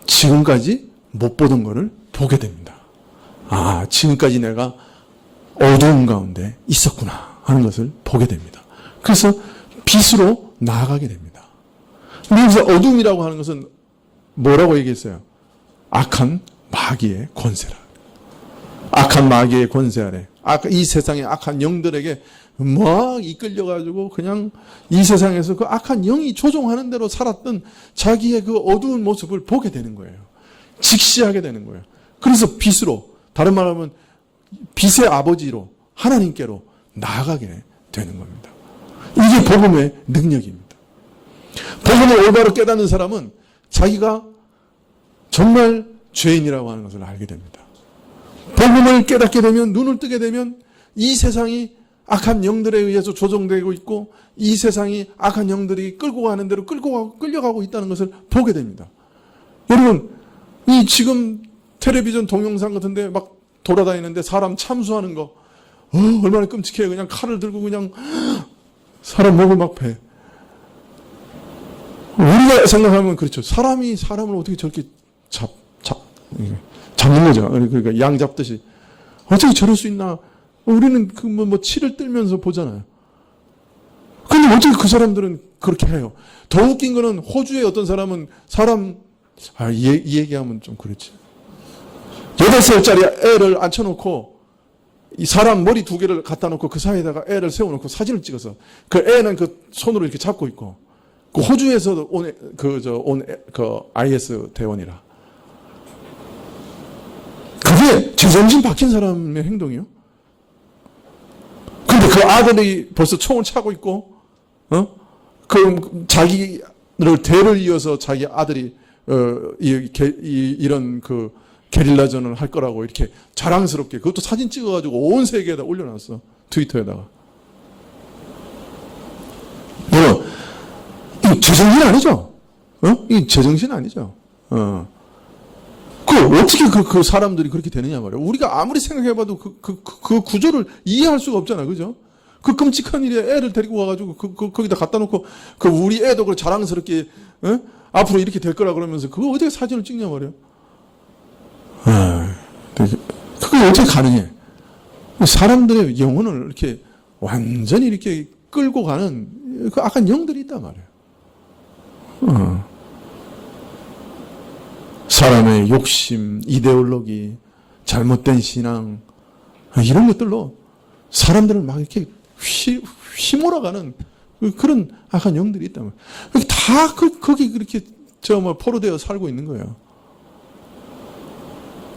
지금까지 못 보던 거를 보게 됩니다. 지금까지 내가 어두운 가운데 있었구나 하는 것을 보게 됩니다. 그래서 빛으로 나아가게 됩니다. 그래서 어둠이라고 하는 것은 뭐라고 얘기했어요? 악한 마귀의 권세라. 악한 마귀의 권세 아래, 이 세상의 악한 영들에게 막 이끌려가지고 그냥 이 세상에서 그 악한 영이 조종하는 대로 살았던 자기의 그 어두운 모습을 보게 되는 거예요. 직시하게 되는 거예요. 그래서 빛으로, 다른 말하면 빛의 아버지로, 하나님께로 나아가게 되는 겁니다. 이게 복음의 능력입니다. 복음을 올바로 깨닫는 사람은 자기가 정말 죄인이라고 하는 것을 알게 됩니다. 복음을 깨닫게 되면, 눈을 뜨게 되면 이 세상이 악한 영들에 의해서 조종되고 있고, 이 세상이 악한 영들이 끌고 가는 대로 끌려가고 있다는 것을 보게 됩니다. 여러분, 이 지금 텔레비전 동영상 같은데 막 돌아다니는데 사람 참수하는 거, 얼마나 끔찍해요. 그냥 칼을 들고 그냥 사람 목을 막 베. 우리가 생각하면 그렇죠. 사람이 사람을 어떻게 저렇게 잡는 거죠. 그러니까 양 잡듯이. 어떻게 저럴 수 있나? 우리는 치를 들면서 보잖아요. 근데 어떻게 그 사람들은 그렇게 해요? 더 웃긴 거는 호주의 어떤 사람은 이 얘기하면 좀 그렇지. 8살짜리 애를 앉혀놓고 이 사람 머리 2개를 갖다 놓고 그 사이에다가 애를 세워놓고 사진을 찍어서 그 애는 그 손으로 이렇게 잡고 있고, 그 호주에서도 온 IS 대원이라. 그게 제정신 박힌 사람의 행동이요. 근데 그 아들이 벌써 총을 차고 있고, 자기를 대를 이어서 자기 아들이, 이런 게릴라전을 할 거라고 이렇게 자랑스럽게, 그것도 사진 찍어가지고 온 세계에다 올려놨어. 트위터에다가. 이 제정신 아니죠? 이 제정신 아니죠? 어떻게 그 사람들이 그렇게 되느냐 말이에요. 우리가 아무리 생각해봐도 그 구조를 이해할 수가 없잖아. 그죠? 그 끔찍한 일에 애를 데리고 와가지고 거기다 갖다 놓고 우리 애도 그 자랑스럽게 앞으로 이렇게 될 거라 그러면서 그거 어떻게 사진을 찍냐 말이에요. 그게 어떻게 가능해? 사람들의 영혼을 이렇게 완전히 이렇게 끌고 가는 그 악한 영들이 있단 말이에요. 사람의 욕심, 이데올로기, 잘못된 신앙, 이런 것들로 사람들을 막 이렇게 휘몰아가는 그런 악한 영들이 있단 말이에요. 다 거기 그렇게 포로되어 살고 있는 거예요.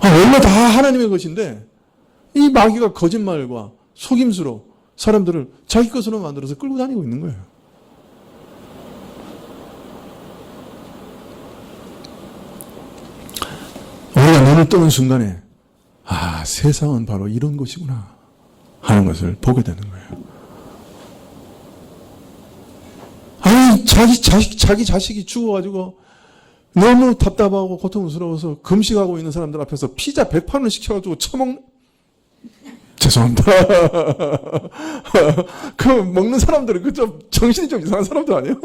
원래 다 하나님의 것인데 이 마귀가 거짓말과 속임수로 사람들을 자기 것으로 만들어서 끌고 다니고 있는 거예요. 우리가 눈을 뜨는 순간에 세상은 바로 이런 것이구나 하는 것을 보게 되는 거예요. 자기 자식이 죽어가지고 너무 답답하고 고통스러워서 금식하고 있는 사람들 앞에서 피자 100판을 시켜가지고 죄송합니다. 그 먹는 사람들은 정신이 좀 이상한 사람들 아니에요?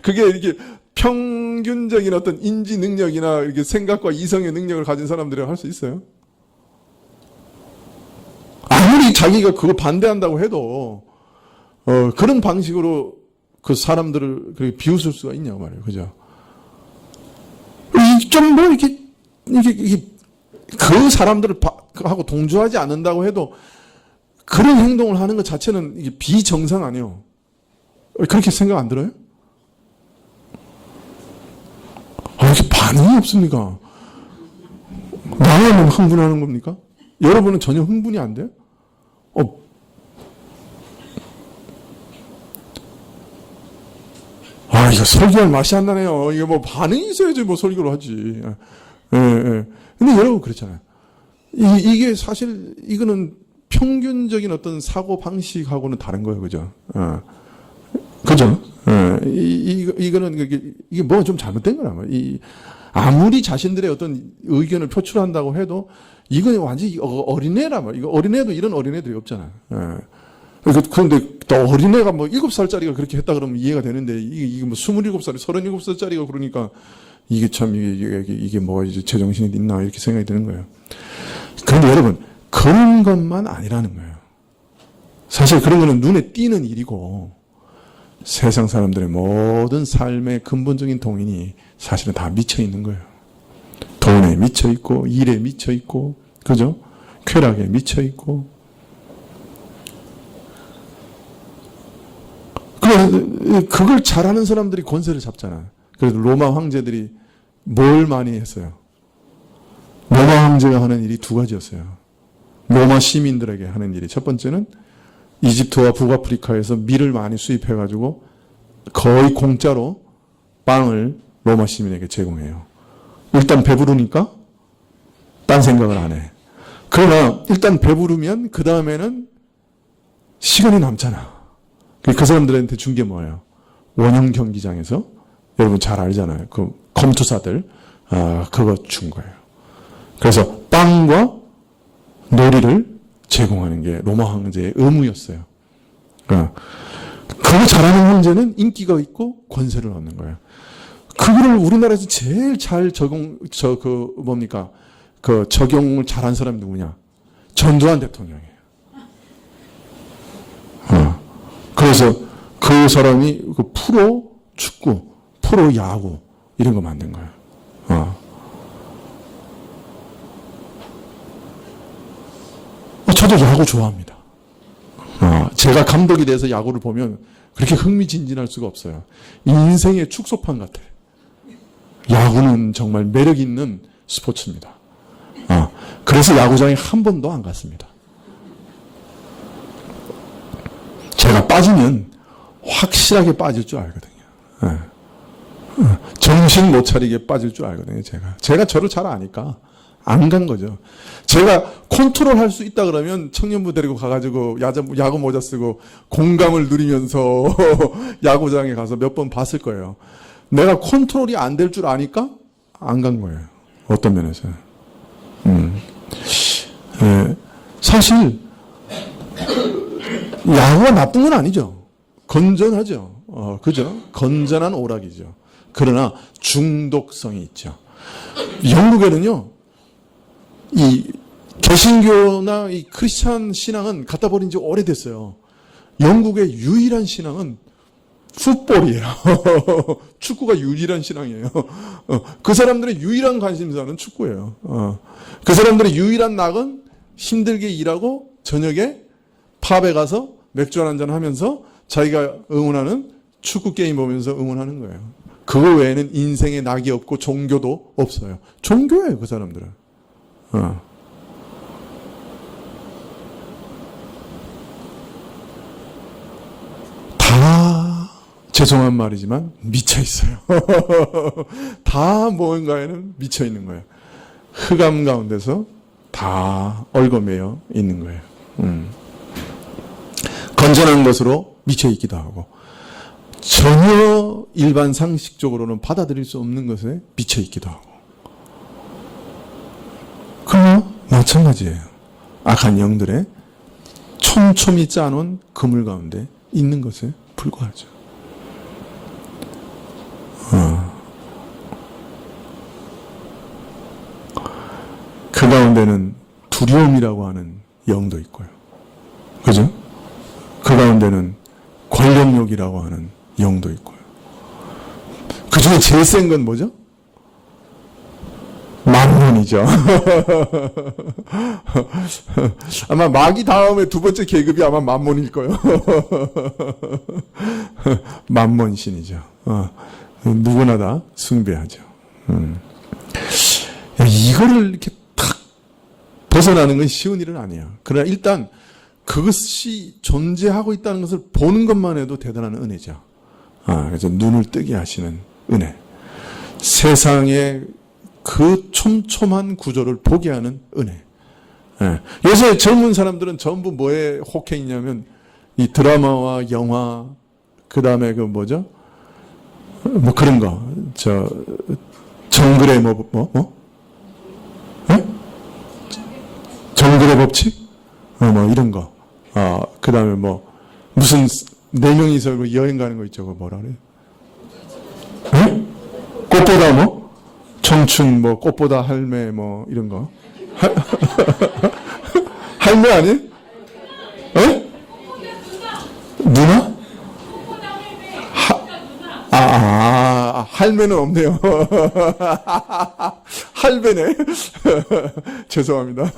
그게 이렇게 평균적인 어떤 인지 능력이나 이렇게 생각과 이성의 능력을 가진 사람들이 할 수 있어요? 아무리 자기가 그거 반대한다고 해도 그런 방식으로 그 사람들을 그렇게 비웃을 수가 있냐고 말이에요. 그죠? 좀 이렇게 그 사람들을 하고 동조하지 않는다고 해도 그런 행동을 하는 것 자체는 이게 비정상 아니에요. 그렇게 생각 안 들어요? 이렇게 반응이 없습니까? 나만 흥분하는 겁니까? 여러분은 전혀 흥분이 안 돼요? 이거 설교할 맛이 안 나네요. 이게 뭐 반응이 있어야지 뭐 설교를 하지. 근데 여러분 그렇잖아요. 이게 사실 이거는 평균적인 어떤 사고 방식하고는 다른 거예요. 그죠? 그죠? 이거는 이게 뭐가 좀 잘못된 거라. 아무리 자신들의 어떤 의견을 표출한다고 해도 이건 완전히 어린애라 말. 이거 어린애도 이런 어린애들이 없잖아요. 그런데 또 어린애가 뭐 7살짜리가 그렇게 했다 그러면 이해가 되는데 이게 뭐 27살, 37살짜리가 그러니까 이게 참 이게 뭐 이제 제정신이 있나 이렇게 생각이 드는 거예요. 그런데 여러분 그런 것만 아니라는 거예요. 사실 그런 거는 눈에 띄는 일이고 세상 사람들의 모든 삶의 근본적인 동인이 사실은 다 미쳐 있는 거예요. 돈에 미쳐 있고 일에 미쳐 있고 그죠? 쾌락에 미쳐 있고 그걸 잘하는 사람들이 권세를 잡잖아요. 그래도 로마 황제들이 뭘 많이 했어요? 로마 황제가 하는 일이 두 가지였어요. 로마 시민들에게 하는 일이 첫 번째는 이집트와 북아프리카에서 밀을 많이 수입해가지고 거의 공짜로 빵을 로마 시민에게 제공해요. 일단 배부르니까 딴 생각을 안 해. 그러나 일단 배부르면 그 다음에는 시간이 남잖아. 그 사람들한테 준 게 뭐예요? 원형 경기장에서 여러분 잘 알잖아요. 그 검투사들 그거 준 거예요. 그래서 빵과 놀이를 제공하는 게 로마 황제의 의무였어요. 그거 잘하는 황제는 인기가 있고 권세를 얻는 거예요. 그거를 우리나라에서 제일 잘 적용을 잘한 사람이 누구냐? 전두환 대통령이에요. 그래서 그 사람이 그 프로 축구, 프로 야구 이런 거 만든 거예요. 저도 야구 좋아합니다. 제가 감독이 돼서 야구를 보면 그렇게 흥미진진할 수가 없어요. 인생의 축소판 같아요. 야구는 정말 매력 있는 스포츠입니다. 그래서 야구장에 한 번도 안 갔습니다. 제가 빠지면 확실하게 빠질 줄 알거든요. 정신 못 차리게 빠질 줄 알거든요. 제가 저를 잘 아니까 안 간 거죠. 제가 컨트롤 할 수 있다 그러면 청년부 데리고 가가지고 야구 모자 쓰고 공감을 누리면서 야구장에 가서 몇 번 봤을 거예요. 내가 컨트롤이 안 될 줄 아니까 안 간 거예요. 어떤 면에서. 사실 야구가 나쁜 건 아니죠. 건전하죠. 그죠? 건전한 오락이죠. 그러나 중독성이 있죠. 영국에는요, 이 개신교나 이 크리스찬 신앙은 갖다 버린 지 오래됐어요. 영국의 유일한 신앙은 풋볼이에요. 축구가 유일한 신앙이에요. 그 사람들의 유일한 관심사는 축구예요. 그 사람들의 유일한 낙은 힘들게 일하고 저녁에 팝에 가서 맥주 한잔 하면서 자기가 응원하는 축구 게임 보면서 응원하는 거예요. 그거 외에는 인생에 낙이 없고 종교도 없어요. 종교예요, 그 사람들은. 다 죄송한 말이지만 미쳐 있어요. 다 뭔가에는 미쳐 있는 거예요. 흑암 가운데서 다 얽어매여 있는 거예요. 건전한 것으로 미쳐 있기도 하고 전혀 일반 상식적으로는 받아들일 수 없는 것에 미쳐 있기도 하고 그러나 마찬가지예요. 악한 영들의 촘촘히 짜놓은 그물 가운데 있는 것에 불과하죠. 그 가운데는 두려움이라고 하는 영도 있고요. 그죠? 그 가운데는 권력욕이라고 하는 영도 있고요. 그 중에 제일 센 건 뭐죠? 만몬이죠. 아마 마귀 다음에 두 번째 계급이 아마 만몬일 거예요. 만몬신이죠. 누구나 다 숭배하죠. 이거를 이렇게 탁 벗어나는 건 쉬운 일은 아니에요. 그러나 일단 그것이 존재하고 있다는 것을 보는 것만 해도 대단한 은혜죠. 그래서 눈을 뜨게 하시는 은혜. 세상의 그 촘촘한 구조를 보게 하는 은혜. 요새 젊은 사람들은 전부 뭐에 혹해 있냐면 이 드라마와 영화, 그 다음에 그 뭐죠? 뭐 그런 거. 정글의 정글의 법칙? 뭐 이런 거. 그 다음에 뭐 무슨 네 명이서 여행 가는 거 있죠. 그거 뭐라 그래요? 꽃보다 뭐? 청춘 뭐 꽃보다 할매 뭐 이런 거. 할매 아니에요? 누나? 할매는 없네요. 할배네. 죄송합니다.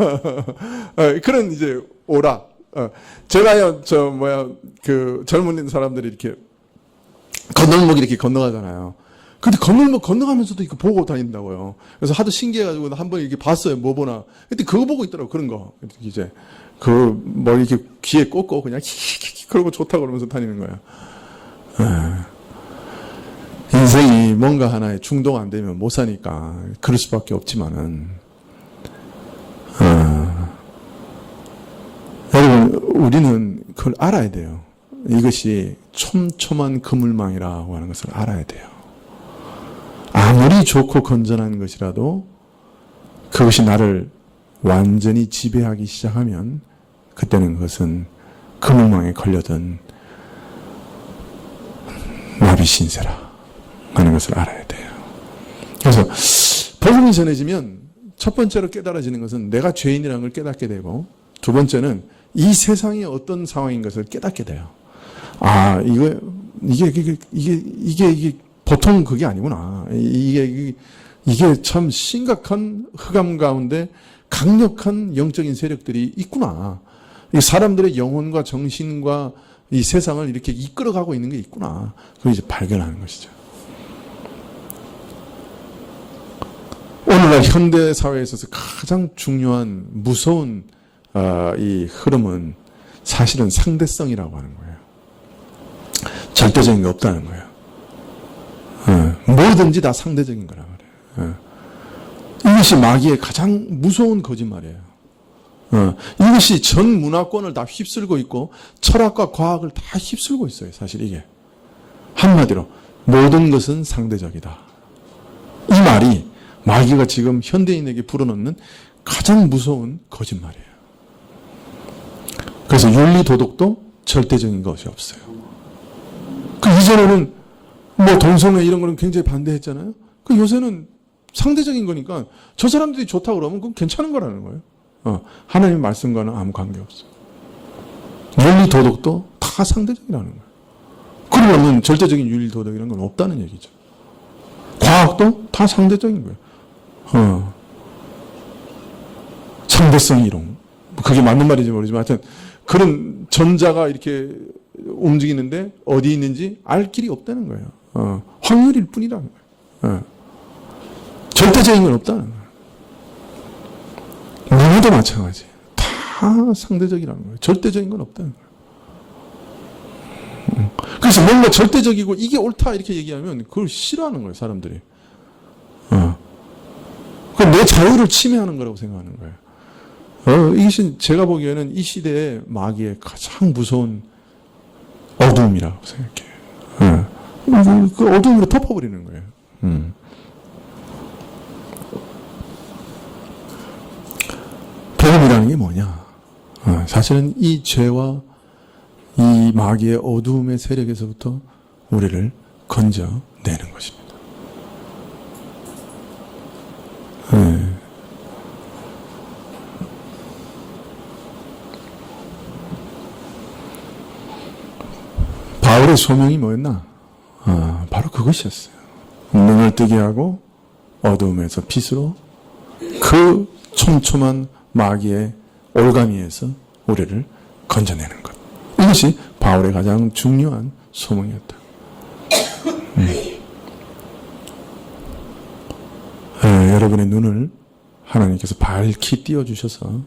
그런 이제 오락. 제가요, 그 젊은 사람들이 이렇게 건널목 이렇게 건너가잖아요. 근데 건널목 건너가면서도 이거 보고 다닌다고요. 그래서 하도 신기해가지고 한번 이렇게 봤어요. 뭐 보나. 근데 그거 보고 있더라고. 그런 거. 이제 뭐 이렇게 귀에 꽂고 그냥 히히히 그러고 좋다 그러면서 다니는 거예요. 인생이 뭔가 하나에 중독 안 되면 못 사니까 그럴 수밖에 없지만은 여러분 우리는 그걸 알아야 돼요. 이것이 촘촘한 그물망이라고 하는 것을 알아야 돼요. 아무리 좋고 건전한 것이라도 그것이 나를 완전히 지배하기 시작하면 그때는 그것은 그물망에 걸려든 나비신세라 하는 것을 알아야 돼요. 그래서 복음이 전해지면 첫 번째로 깨달아지는 것은 내가 죄인이라는 걸 깨닫게 되고 두 번째는 이 세상이 어떤 상황인 것을 깨닫게 돼요. 이게 보통 그게 아니구나. 이게 참 심각한 흑암 가운데 강력한 영적인 세력들이 있구나. 이 사람들의 영혼과 정신과 이 세상을 이렇게 이끌어가고 있는 게 있구나. 그걸 이제 발견하는 것이죠. 오늘날 현대 사회에 있어서 가장 중요한 무서운 이 흐름은 사실은 상대성이라고 하는 거예요. 절대적인 게 없다는 거예요. 뭐든지 다 상대적인 거란 말이에요. 이것이 마귀의 가장 무서운 거짓말이에요. 이것이 전 문화권을 다 휩쓸고 있고 철학과 과학을 다 휩쓸고 있어요. 사실 이게. 한마디로 모든 것은 상대적이다. 이 말이 마귀가 지금 현대인에게 불어넣는 가장 무서운 거짓말이에요. 그래서 윤리 도덕도 절대적인 것이 없어요. 그 이전에는 뭐 동성애 이런 거는 굉장히 반대했잖아요. 그 요새는 상대적인 거니까 저 사람들이 좋다 그러면 그건 괜찮은 거라는 거예요. 하나님의 말씀과는 아무 관계없어요. 윤리 도덕도 다 상대적이라는 거예요. 그러면 절대적인 윤리 도덕이라는 건 없다는 얘기죠. 과학도 다 상대적인 거예요. 상대성 이론. 그게 맞는 말인지 모르지만 하여튼 그런 전자가 이렇게 움직이는데 어디 있는지 알 길이 없다는 거예요. 확률일 뿐이라는 거예요. 절대적인 건 없다는 거예요. 누구도 마찬가지. 다 상대적이라는 거예요. 절대적인 건 없다는 거예요. 그래서 뭔가 절대적이고 이게 옳다 이렇게 얘기하면 그걸 싫어하는 거예요, 사람들이. 내 자유를 침해하는 거라고 생각하는 거예요. 이것이 제가 보기에는 이 시대의 마귀의 가장 무서운 어두움이라고 생각해요. 그 어두움으로 덮어버리는 거예요. 복음이라는 게 뭐냐? 사실은 이 죄와 이 마귀의 어두움의 세력에서부터 우리를 건져내는 것입니다. 바울의 소명이 뭐였나? 바로 그것이었어요. 눈을 뜨게 하고 어두움에서 빛으로 그 촘촘한 마귀의 올가미에서 우리를 건져내는 것. 이것이 바울의 가장 중요한 소명이었다. 여러분의 눈을 하나님께서 밝히 띄워주셔서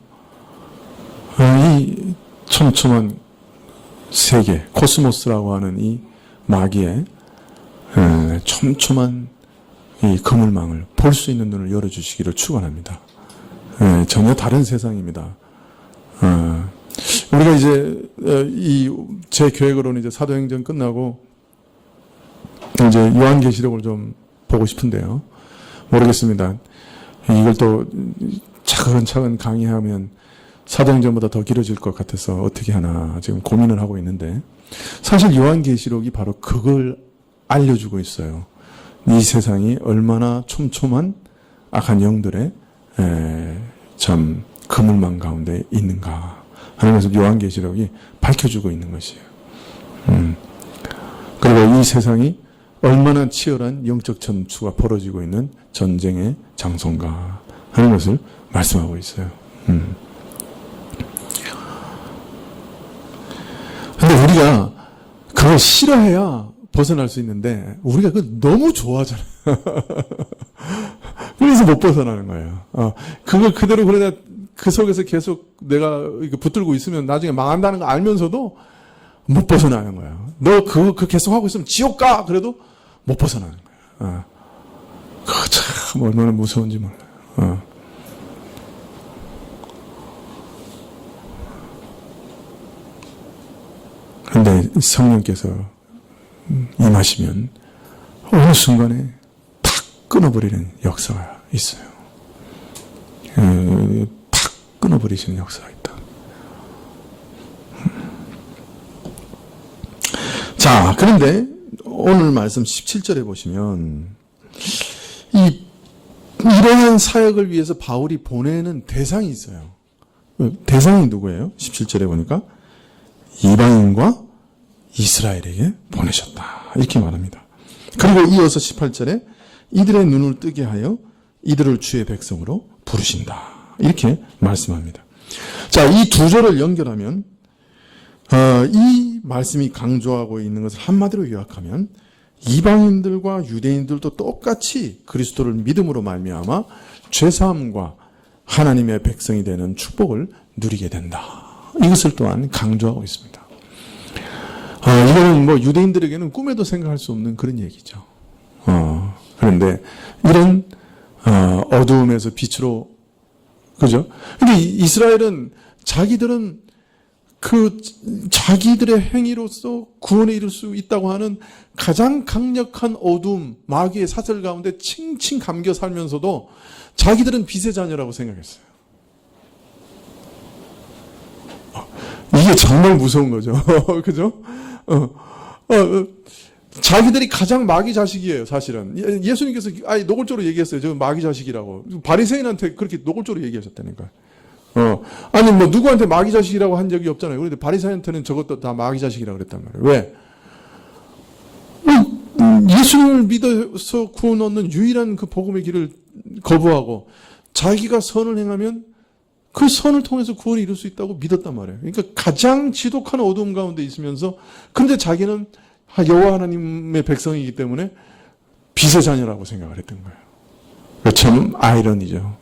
이 촘촘한 세계, 코스모스라고 하는 이 마귀의 촘촘한 이 그물망을 볼 수 있는 눈을 열어주시기를 축원합니다. 전혀 다른 세상입니다. 우리가 이제 제 계획으로는 이제 사도행전 끝나고 이제 요한계시록을 좀 보고 싶은데요. 모르겠습니다. 이걸 또 차근차근 강의하면 사도행전보다 더 길어질 것 같아서 어떻게 하나 지금 고민을 하고 있는데, 사실 요한계시록이 바로 그걸 알려주고 있어요. 이 세상이 얼마나 촘촘한 악한 영들의 참 그물망 가운데 있는가 하는 것을 요한계시록이 밝혀주고 있는 것이에요. 그리고 이 세상이 얼마나 치열한 영적 전투가 벌어지고 있는 전쟁의 장소인가 하는 것을 말씀하고 있어요. 근데 우리가 그걸 싫어해야 벗어날 수 있는데 우리가 그걸 너무 좋아하잖아요. 그래서 못 벗어나는 거예요. 그걸 그대로 그러다 그 속에서 계속 내가 붙들고 있으면 나중에 망한다는 거 알면서도 못 벗어나는 거예요. 너 그거 계속 하고 있으면 지옥 가! 그래도 못 벗어나는 거예요. 그거 참 얼마나 무서운지 몰라요. 그런데 성령께서 임하시면 어느 순간에 탁 끊어버리는 역사가 있어요. 탁 끊어버리시는 역사가 있다. 자, 그런데 오늘 말씀 17절에 보시면 이러한 사역을 위해서 바울이 보내는 대상이 있어요. 대상이 누구예요? 17절에 보니까 이방인과 이스라엘에게 보내셨다. 이렇게 말합니다. 그리고 이어서 18절에 이들의 눈을 뜨게 하여 이들을 주의 백성으로 부르신다. 이렇게 말씀합니다. 자, 이 두 절을 연결하면 이 말씀이 강조하고 있는 것을 한마디로 요약하면 이방인들과 유대인들도 똑같이 그리스도를 믿음으로 말미암아 죄사함과 하나님의 백성이 되는 축복을 누리게 된다. 이것을 또한 강조하고 있습니다. 이거는 뭐 유대인들에게는 꿈에도 생각할 수 없는 그런 얘기죠. 그런데 이런 어두움에서 빛으로, 그죠? 근데 이스라엘은 자기들은 자기들의 행위로서 구원에 이를 수 있다고 하는 가장 강력한 어두움, 마귀의 사슬 가운데 칭칭 감겨 살면서도 자기들은 빛의 자녀라고 생각했어요. 이게 정말 무서운 거죠. 그죠? 자기들이 가장 마귀 자식이에요, 사실은. 예수님께서 노골적으로 얘기했어요. 저 마귀 자식이라고. 바리새인한테 그렇게 노골적으로 얘기하셨다니까요. 아니, 뭐, 누구한테 마귀 자식이라고 한 적이 없잖아요. 그런데 바리새인한테는 저것도 다 마귀 자식이라고 그랬단 말이에요. 왜? 예수님을 믿어서 구원 얻는 유일한 그 복음의 길을 거부하고 자기가 선을 행하면 그 선을 통해서 구원을 이룰 수 있다고 믿었단 말이에요. 그러니까 가장 지독한 어두움 가운데 있으면서, 근데 자기는 여호와 하나님의 백성이기 때문에 빛의 자녀라고 생각을 했던 거예요. 참 아이러니죠.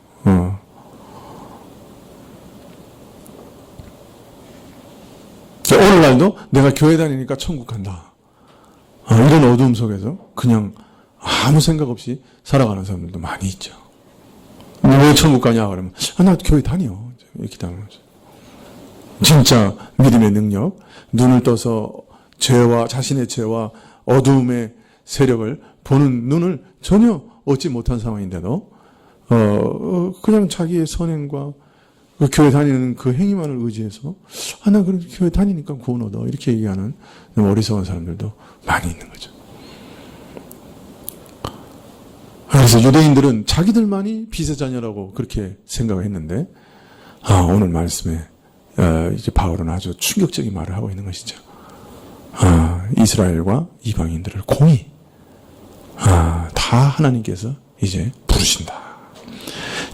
오늘날도 내가 교회 다니니까 천국 간다. 이런 어두움 속에서 그냥 아무 생각 없이 살아가는 사람들도 많이 있죠. 왜 천국 가냐 그러면 나 교회 다녀. 이렇게 다는 거죠. 진짜 믿음의 능력, 눈을 떠서 자신의 죄와 어두움의 세력을 보는 눈을 전혀 얻지 못한 상황인데도 그냥 자기의 선행과 그 교회 다니는 그 행위만을 의지해서 나 그럼 교회 다니니까 구원 얻어 이렇게 얘기하는 어리석은 사람들도 많이 있는 거죠. 그래서 유대인들은 자기들만이 빛의 자녀라고 그렇게 생각을 했는데 오늘 말씀에 이제 바울은 아주 충격적인 말을 하고 있는 것이죠. 이스라엘과 이방인들을 공히 다 하나님께서 이제 부르신다.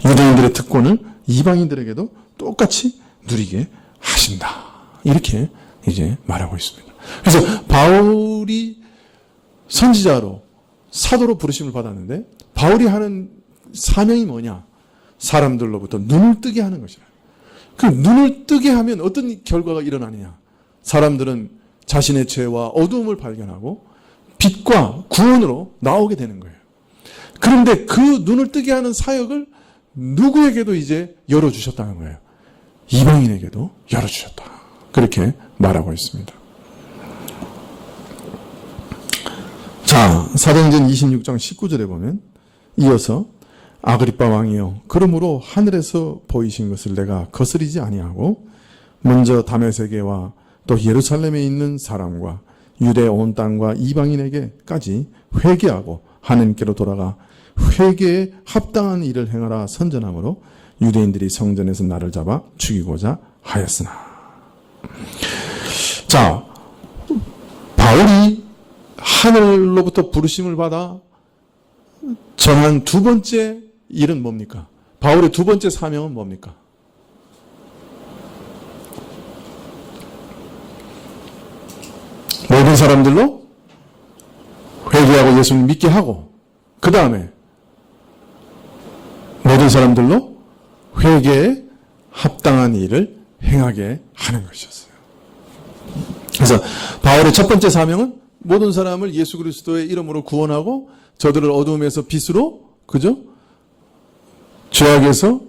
유대인들의 특권을 이방인들에게도 똑같이 누리게 하신다. 이렇게 이제 말하고 있습니다. 그래서 바울이 선지자로 사도로 부르심을 받았는데 바울이 하는 사명이 뭐냐? 사람들로부터 눈을 뜨게 하는 것이라. 그 눈을 뜨게 하면 어떤 결과가 일어나느냐? 사람들은 자신의 죄와 어두움을 발견하고 빛과 구원으로 나오게 되는 거예요. 그런데 그 눈을 뜨게 하는 사역을 누구에게도 이제 열어주셨다는 거예요. 이방인에게도 열어주셨다. 그렇게 말하고 있습니다. 자, 사도행전 26장 19절에 보면 이어서 아그리빠 왕이여 그러므로 하늘에서 보이신 것을 내가 거스리지 아니하고 먼저 다메섹에와 또 예루살렘에 있는 사람과 유대 온 땅과 이방인에게까지 회개하고 하나님께로 돌아가 회개에 합당한 일을 행하라 선전함으로 유대인들이 성전에서 나를 잡아 죽이고자 하였으나. 자, 바울이 하늘로부터 부르심을 받아 전한 두 번째 일은 뭡니까? 바울의 두 번째 사명은 뭡니까? 모든 사람들로 회개하고 예수님 믿게 하고 그 다음에 모든 사람들로 회개에 합당한 일을 행하게 하는 것이었어요. 그래서 바울의 첫 번째 사명은 모든 사람을 예수 그리스도의 이름으로 구원하고 저들을 어두움에서 빛으로 그죠? 죄악에서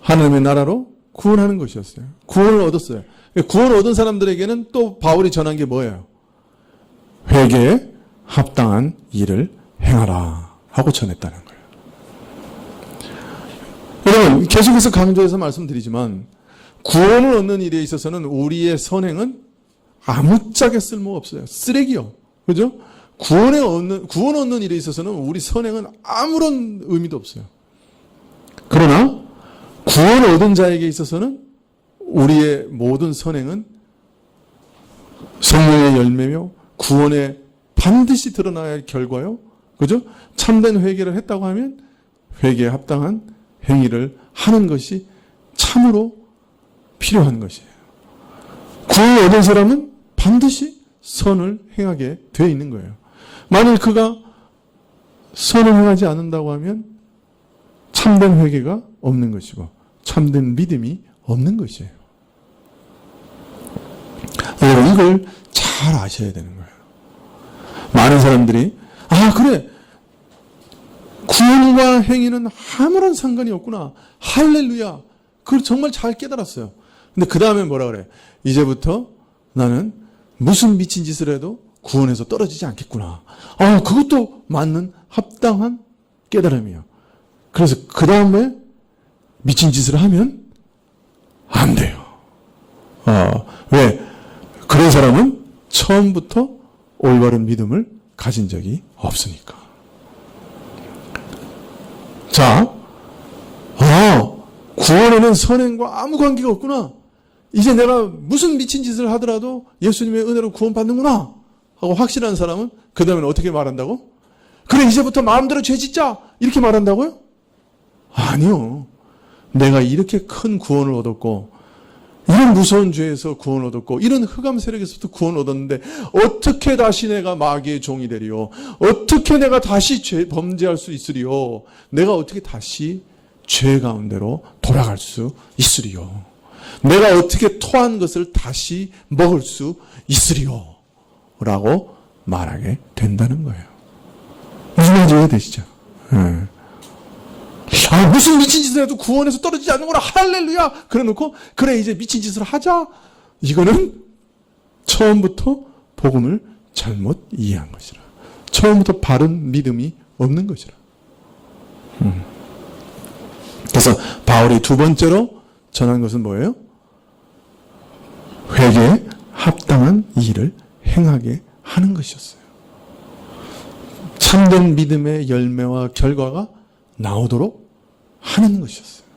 하나님의 나라로 구원하는 것이었어요. 구원을 얻었어요. 구원을 얻은 사람들에게는 또 바울이 전한 게 뭐예요? 회개에 합당한 일을 행하라 하고 전했다는 거예요. 여러분 계속해서 강조해서 말씀드리지만 구원을 얻는 일에 있어서는 우리의 선행은 아무짝에 쓸모없어요. 쓰레기요. 그죠? 구원 얻는 일에 있어서는 우리 선행은 아무런 의미도 없어요. 그러나 구원을 얻은 자에게 있어서는 우리의 모든 선행은 성령의 열매며 구원에 반드시 드러나야 할 결과요. 그죠? 참된 회개를 했다고 하면 회개에 합당한 행위를 하는 것이 참으로 필요한 것이에요. 구원을 얻은 사람은 반드시 선을 행하게 되어 있는 거예요. 만일 그가 선을 행하지 않는다고 하면 참된 회개가 없는 것이고 참된 믿음이 없는 것이에요. 여러분 이걸 잘 아셔야 되는 거예요. 많은 사람들이 그래 구원과 행위는 아무런 상관이 없구나. 할렐루야. 그걸 정말 잘 깨달았어요. 근데 그 다음에 뭐라 그래? 이제부터 나는 무슨 미친 짓을 해도 구원에서 떨어지지 않겠구나. 그것도 맞는 합당한 깨달음이에요. 그래서 그 다음에 미친 짓을 하면 안 돼요. 왜? 그런 사람은 처음부터 올바른 믿음을 가진 적이 없으니까. 자, 구원에는 선행과 아무 관계가 없구나. 이제 내가 무슨 미친 짓을 하더라도 예수님의 은혜로 구원받는구나 하고 확신한 사람은 그 다음에 어떻게 말한다고? 그래 이제부터 마음대로 죄 짓자 이렇게 말한다고요? 아니요. 내가 이렇게 큰 구원을 얻었고 이런 무서운 죄에서 구원 얻었고 이런 흑암 세력에서부터 구원 얻었는데 어떻게 다시 내가 마귀의 종이 되리요? 어떻게 내가 다시 범죄할 수 있으리요? 내가 어떻게 다시 죄 가운데로 돌아갈 수 있으리요? 내가 어떻게 토한 것을 다시 먹을 수 있으리요? 라고 말하게 된다는 거예요. 무슨 말인지 이해되시죠? 네. 무슨 미친 짓을 해도 구원에서 떨어지지 않는구나. 할렐루야. 그래 놓고 그래 이제 미친 짓을 하자. 이거는 처음부터 복음을 잘못 이해한 것이라. 처음부터 바른 믿음이 없는 것이라. 그래서 바울이 두 번째로 전한 것은 뭐예요? 회개에 합당한 일을 행하게 하는 것이었어요. 참된 믿음의 열매와 결과가 나오도록 하는 것이었어요.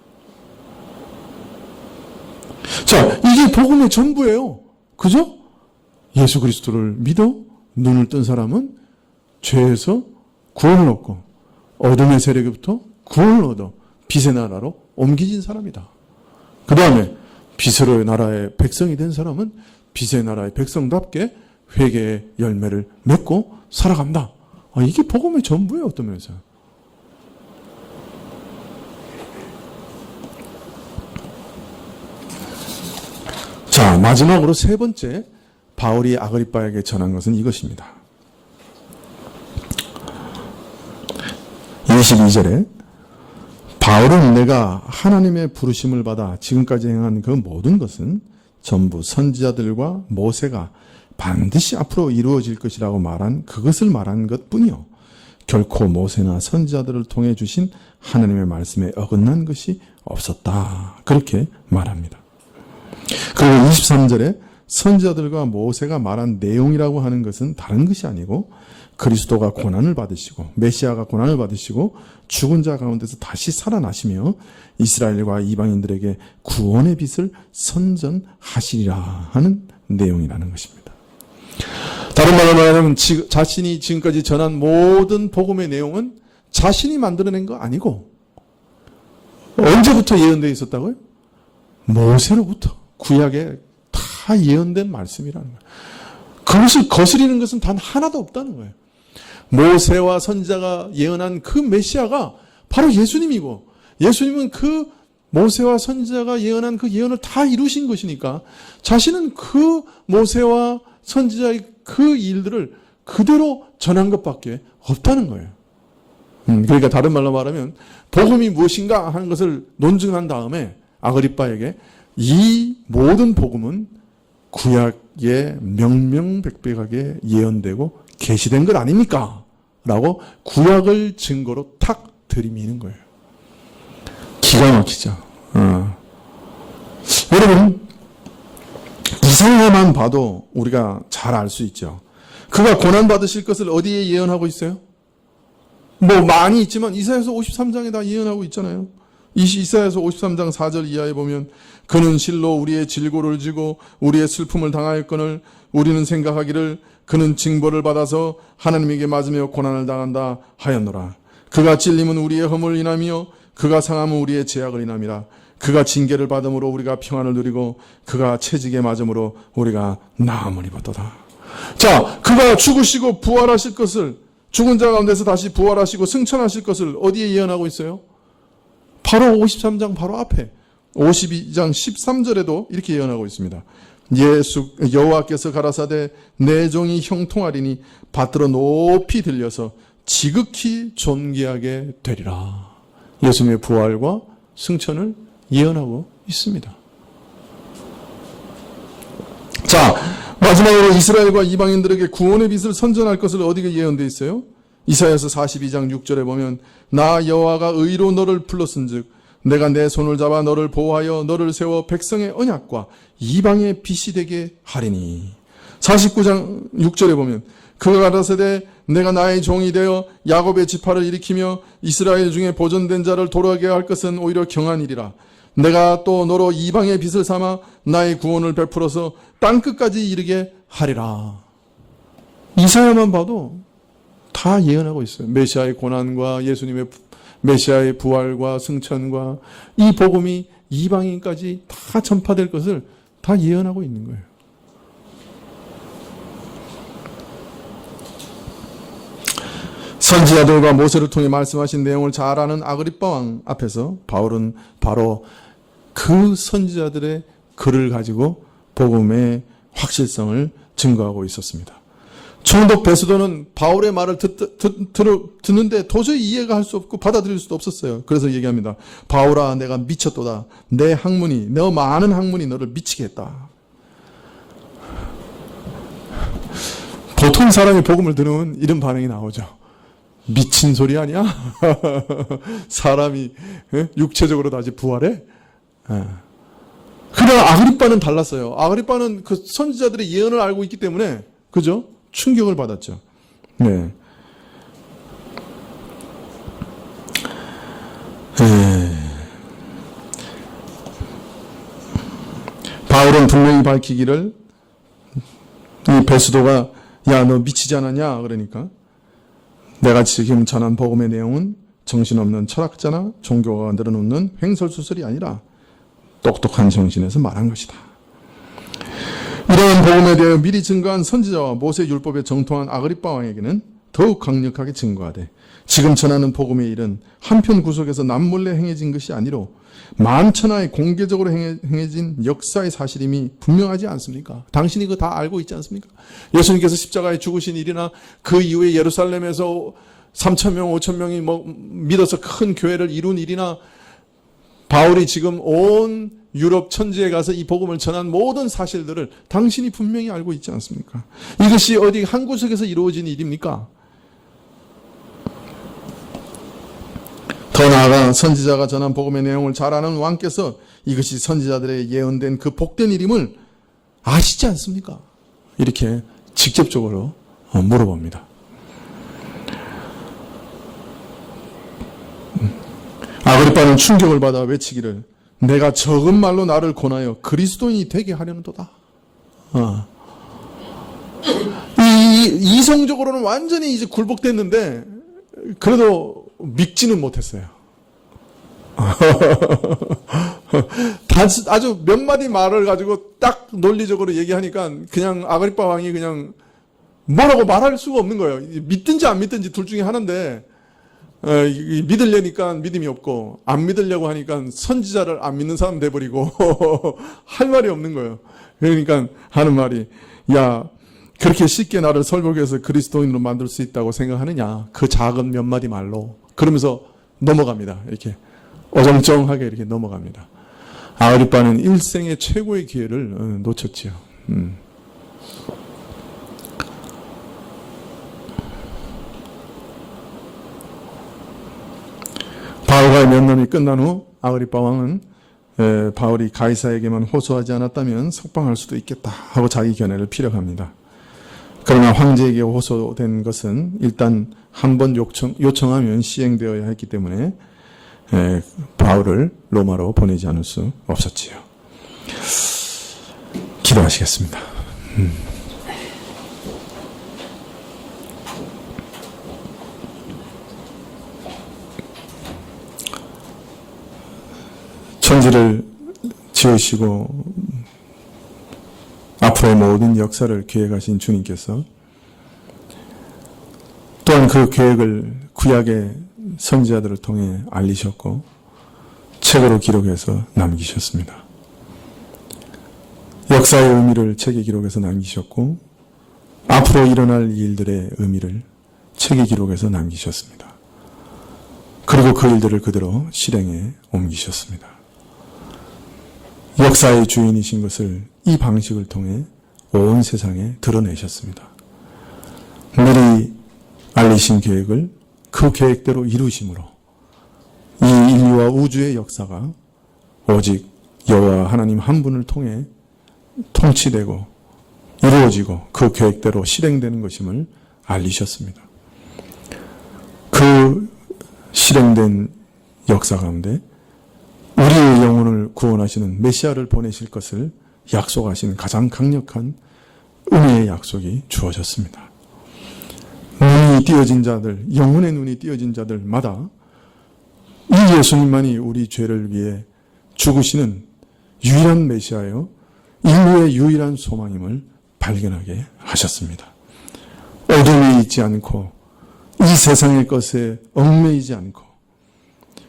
자, 이게 복음의 전부예요. 그죠? 예수 그리스도를 믿어 눈을 뜬 사람은 죄에서 구원을 얻고 어둠의 세력부터 구원을 얻어 빛의 나라로 옮겨진 사람이다. 그 다음에 빛의 나라의 백성이 된 사람은 빛의 나라의 백성답게 회개의 열매를 맺고 살아간다. 이게 복음의 전부예요. 어떤 면에서. 자, 마지막으로 세 번째 바울이 아그리빠에게 전한 것은 이것입니다. 22절에 바울은 내가 하나님의 부르심을 받아 지금까지 행한 그 모든 것은 전부 선지자들과 모세가 반드시 앞으로 이루어질 것이라고 말한 그것을 말한 것뿐이요. 결코 모세나 선지자들을 통해 주신 하나님의 말씀에 어긋난 것이 없었다. 그렇게 말합니다. 그리고 23절에 선지자들과 모세가 말한 내용이라고 하는 것은 다른 것이 아니고 그리스도가 고난을 받으시고 메시아가 고난을 받으시고 죽은 자 가운데서 다시 살아나시며 이스라엘과 이방인들에게 구원의 빛을 선전하시리라 하는 내용이라는 것입니다. 다른 말로 말하면 자신이 지금까지 전한 모든 복음의 내용은 자신이 만들어낸 거 아니고 언제부터 예언되어 있었다고요? 모세로부터 구약에 다 예언된 말씀이라는 거예요. 그것을 거스리는 것은 단 하나도 없다는 거예요. 모세와 선지자가 예언한 그 메시아가 바로 예수님이고 예수님은 그 모세와 선지자가 예언한 그 예언을 다 이루신 것이니까 자신은 그 모세와 선지자의 그 일들을 그대로 전한 것밖에 없다는 거예요. 그러니까 다른 말로 말하면 복음이 무엇인가 하는 것을 논증한 다음에 아그리빠에게 이 모든 복음은 구약에 명명백백하게 예언되고 계시된 것 아닙니까? 라고 구약을 증거로 탁 들이미는 거예요. 기가 막히죠. 여러분 이사야만 봐도 우리가 잘 알 수 있죠. 그가 고난받으실 것을 어디에 예언하고 있어요? 뭐 많이 있지만 이사야서 53장에 다 예언하고 있잖아요. 이사야서 53장 4절 이하에 보면 그는 실로 우리의 질고를 지고 우리의 슬픔을 당하였거늘 우리는 생각하기를 그는 징벌을 받아서 하나님에게 맞으며 고난을 당한다 하였노라. 그가 찔림은 우리의 허물을 인하며 그가 상함은 우리의 죄악을 인함이라. 그가 징계를 받음으로 우리가 평안을 누리고 그가 채찍에 맞음으로 우리가 나음을 입었도다. 자, 그가 죽으시고 부활하실 것을 죽은 자 가운데서 다시 부활하시고 승천하실 것을 어디에 예언하고 있어요? 바로 53장 바로 앞에 52장 13절에도 이렇게 예언하고 있습니다. 여호와께서 가라사대 내 종이 형통하리니 밭으로 높이 들려서 지극히 존귀하게 되리라. 예수님의 부활과 승천을 예언하고 있습니다. 자, 마지막으로 이스라엘과 이방인들에게 구원의 빛을 선전할 것을 어디에 예언되어 있어요? 이사야서 42장 6절에 보면 나 여호와가 의로 너를 불렀은즉 내가 내 손을 잡아 너를 보호하여 너를 세워 백성의 언약과 이방의 빛이 되게 하리니. 49장 6절에 보면 그가 가라사대 내가 나의 종이 되어 야곱의 지파를 일으키며 이스라엘 중에 보존된 자를 돌아오게 할 것은 오히려 경한 일이라. 내가 또 너로 이방의 빛을 삼아 나의 구원을 베풀어서 땅끝까지 이르게 하리라. 이사야만 봐도 다 예언하고 있어요. 메시아의 고난과 예수님의 메시아의 부활과 승천과 이 복음이 이방인까지 다 전파될 것을 다 예언하고 있는 거예요. 선지자들과 모세를 통해 말씀하신 내용을 잘 아는 아그리빠 왕 앞에서 바울은 바로 그 선지자들의 글을 가지고 복음의 확실성을 증거하고 있었습니다. 총독 베스도는 바울의 말을 듣는데 도저히 이해가 할 수 없고 받아들일 수도 없었어요. 그래서 얘기합니다. 바울아, 내가 미쳤도다. 내 학문이, 너 많은 학문이 너를 미치게 했다. 보통 사람이 복음을 들으면 이런 반응이 나오죠. 미친 소리 아니야? 사람이 육체적으로도 아직 부활해? 그러나 아그리빠는 달랐어요. 아그리빠는 그 선지자들의 예언을 알고 있기 때문에, 그죠? 충격을 받았죠. 네. 바울은 분명히 밝히기를, 이 베스도가 야, 너 미치지 않았냐? 그러니까 내가 지금 전한 복음의 내용은 정신없는 철학자나 종교가 늘어놓는 횡설수설이 아니라 똑똑한 정신에서 말한 것이다. 이러한 복음에 대해 미리 증거한 선지자와 모세 율법에 정통한 아그리빠 왕에게는 더욱 강력하게 증거하되 지금 전하는 복음의 일은 한편 구석에서 남몰래 행해진 것이 아니로 만천하에 공개적으로 행해진 역사의 사실임이 분명하지 않습니까? 당신이 그거 다 알고 있지 않습니까? 예수님께서 십자가에 죽으신 일이나 그 이후에 예루살렘에서 3,000명, 5,000명이 믿어서 큰 교회를 이룬 일이나 바울이 지금 온 유럽 천지에 가서 이 복음을 전한 모든 사실들을 당신이 분명히 알고 있지 않습니까? 이것이 어디 한 구석에서 이루어진 일입니까? 더 나아가 선지자가 전한 복음의 내용을 잘 아는 왕께서 이것이 선지자들의 예언된 그 복된 일임을 아시지 않습니까? 이렇게 직접적으로 물어봅니다. 아그리빠는 충격을 받아 외치기를 내가 적은 말로 나를 권하여 그리스도인이 되게 하려는도다. 이성적으로는 완전히 이제 굴복됐는데 그래도 믿지는 못했어요. 아주 몇 마디 말을 가지고 딱 논리적으로 얘기하니까 그냥 아그리빠 왕이 그냥 뭐라고 말할 수가 없는 거예요. 믿든지 안 믿든지 둘 중에 하나인데 믿으려니까 믿음이 없고 안 믿으려고 하니까 선지자를 안 믿는 사람 돼버리고 할 말이 없는 거예요. 그러니까 하는 말이 야 그렇게 쉽게 나를 설복해서 그리스도인으로 만들 수 있다고 생각하느냐 그 작은 몇 마디 말로 그러면서 넘어갑니다. 이렇게 어정쩡하게 이렇게 넘어갑니다. 아그리빠는 일생의 최고의 기회를 놓쳤지요. 바울과의 면담이 끝난 후 아그리빠 왕은 바울이 가이사에게만 호소하지 않았다면 석방할 수도 있겠다 하고 자기 견해를 피력합니다. 그러나 황제에게 호소된 것은 일단 한번 요청하면 시행되어야 했기 때문에 바울을 로마로 보내지 않을 수 없었지요. 기도하시겠습니다. 천지를 지으시고 앞으로의 모든 역사를 계획하신 주님께서 또한 그 계획을 구약의 선지자들을 통해 알리셨고 책으로 기록해서 남기셨습니다. 역사의 의미를 책에 기록해서 남기셨고 앞으로 일어날 일들의 의미를 책에 기록해서 남기셨습니다. 그리고 그 일들을 그대로 실행에 옮기셨습니다. 역사의 주인이신 것을 이 방식을 통해 온 세상에 드러내셨습니다. 미리 알리신 계획을 그 계획대로 이루심으로 이 인류와 우주의 역사가 오직 여호와 하나님 한 분을 통해 통치되고 이루어지고 그 계획대로 실행되는 것임을 알리셨습니다. 그 실행된 역사 가운데 우리의 영혼을 구원하시는 메시아를 보내실 것을 약속하신 가장 강력한 은혜의 약속이 주어졌습니다. 눈이 띄어진 자들, 영혼의 눈이 띄어진 자들마다 이 예수님만이 우리 죄를 위해 죽으시는 유일한 메시아요, 인류의 유일한 소망임을 발견하게 하셨습니다. 어둠에 있지 않고 이 세상의 것에 얽매이지 않고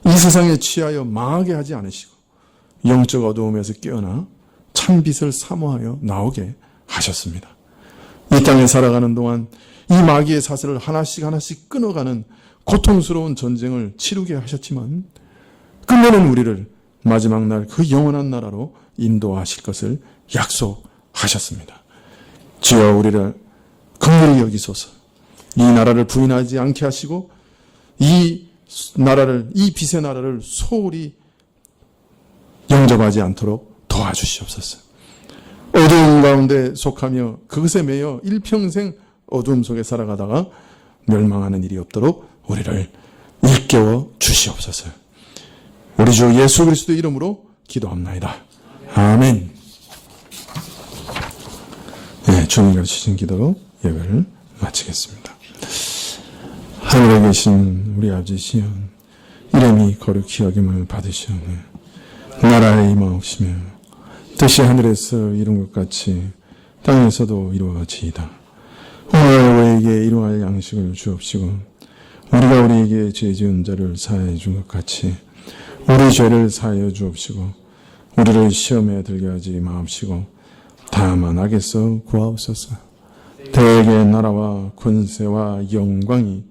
이 세상에 취하여 망하게 하지 않으시고 영적 어두움에서 깨어나 참빛을 사모하여 나오게 하셨습니다. 이 땅에 살아가는 동안 이 마귀의 사슬을 하나씩 끊어가는 고통스러운 전쟁을 치르게 하셨지만 끝내는 우리를 마지막 날 그 영원한 나라로 인도하실 것을 약속하셨습니다. 주여 우리를 긍휼히 여기소서. 이 나라를 부인하지 않게 하시고 이 빛의 나라를 소홀히 영접하지 않도록 도와주시옵소서. 어두운 가운데 속하며 그것에 매여 일평생 어두움 속에 살아가다가 멸망하는 일이 없도록 우리를 일깨워 주시옵소서. 우리 주 예수 그리스도 이름으로 기도합나이다. 아멘. 네, 주님 가르치신 기도로 예배를 마치겠습니다. 하늘에 계신 우리 아버지 시온, 이름이 거룩히 여김을 받으시오며 나라에 임하옵시며 뜻이 하늘에서 이룬 것 같이 땅에서도 이루어지이다. 오늘 우리에게 일용할 양식을 주옵시고 우리가 우리에게 죄 지은 자를 사하여 준 것 같이 우리 죄를 사하여 주옵시고 우리를 시험에 들게 하지 마옵시고 다만 악에서 구하옵소서. 대개 나라와 권세와 영광이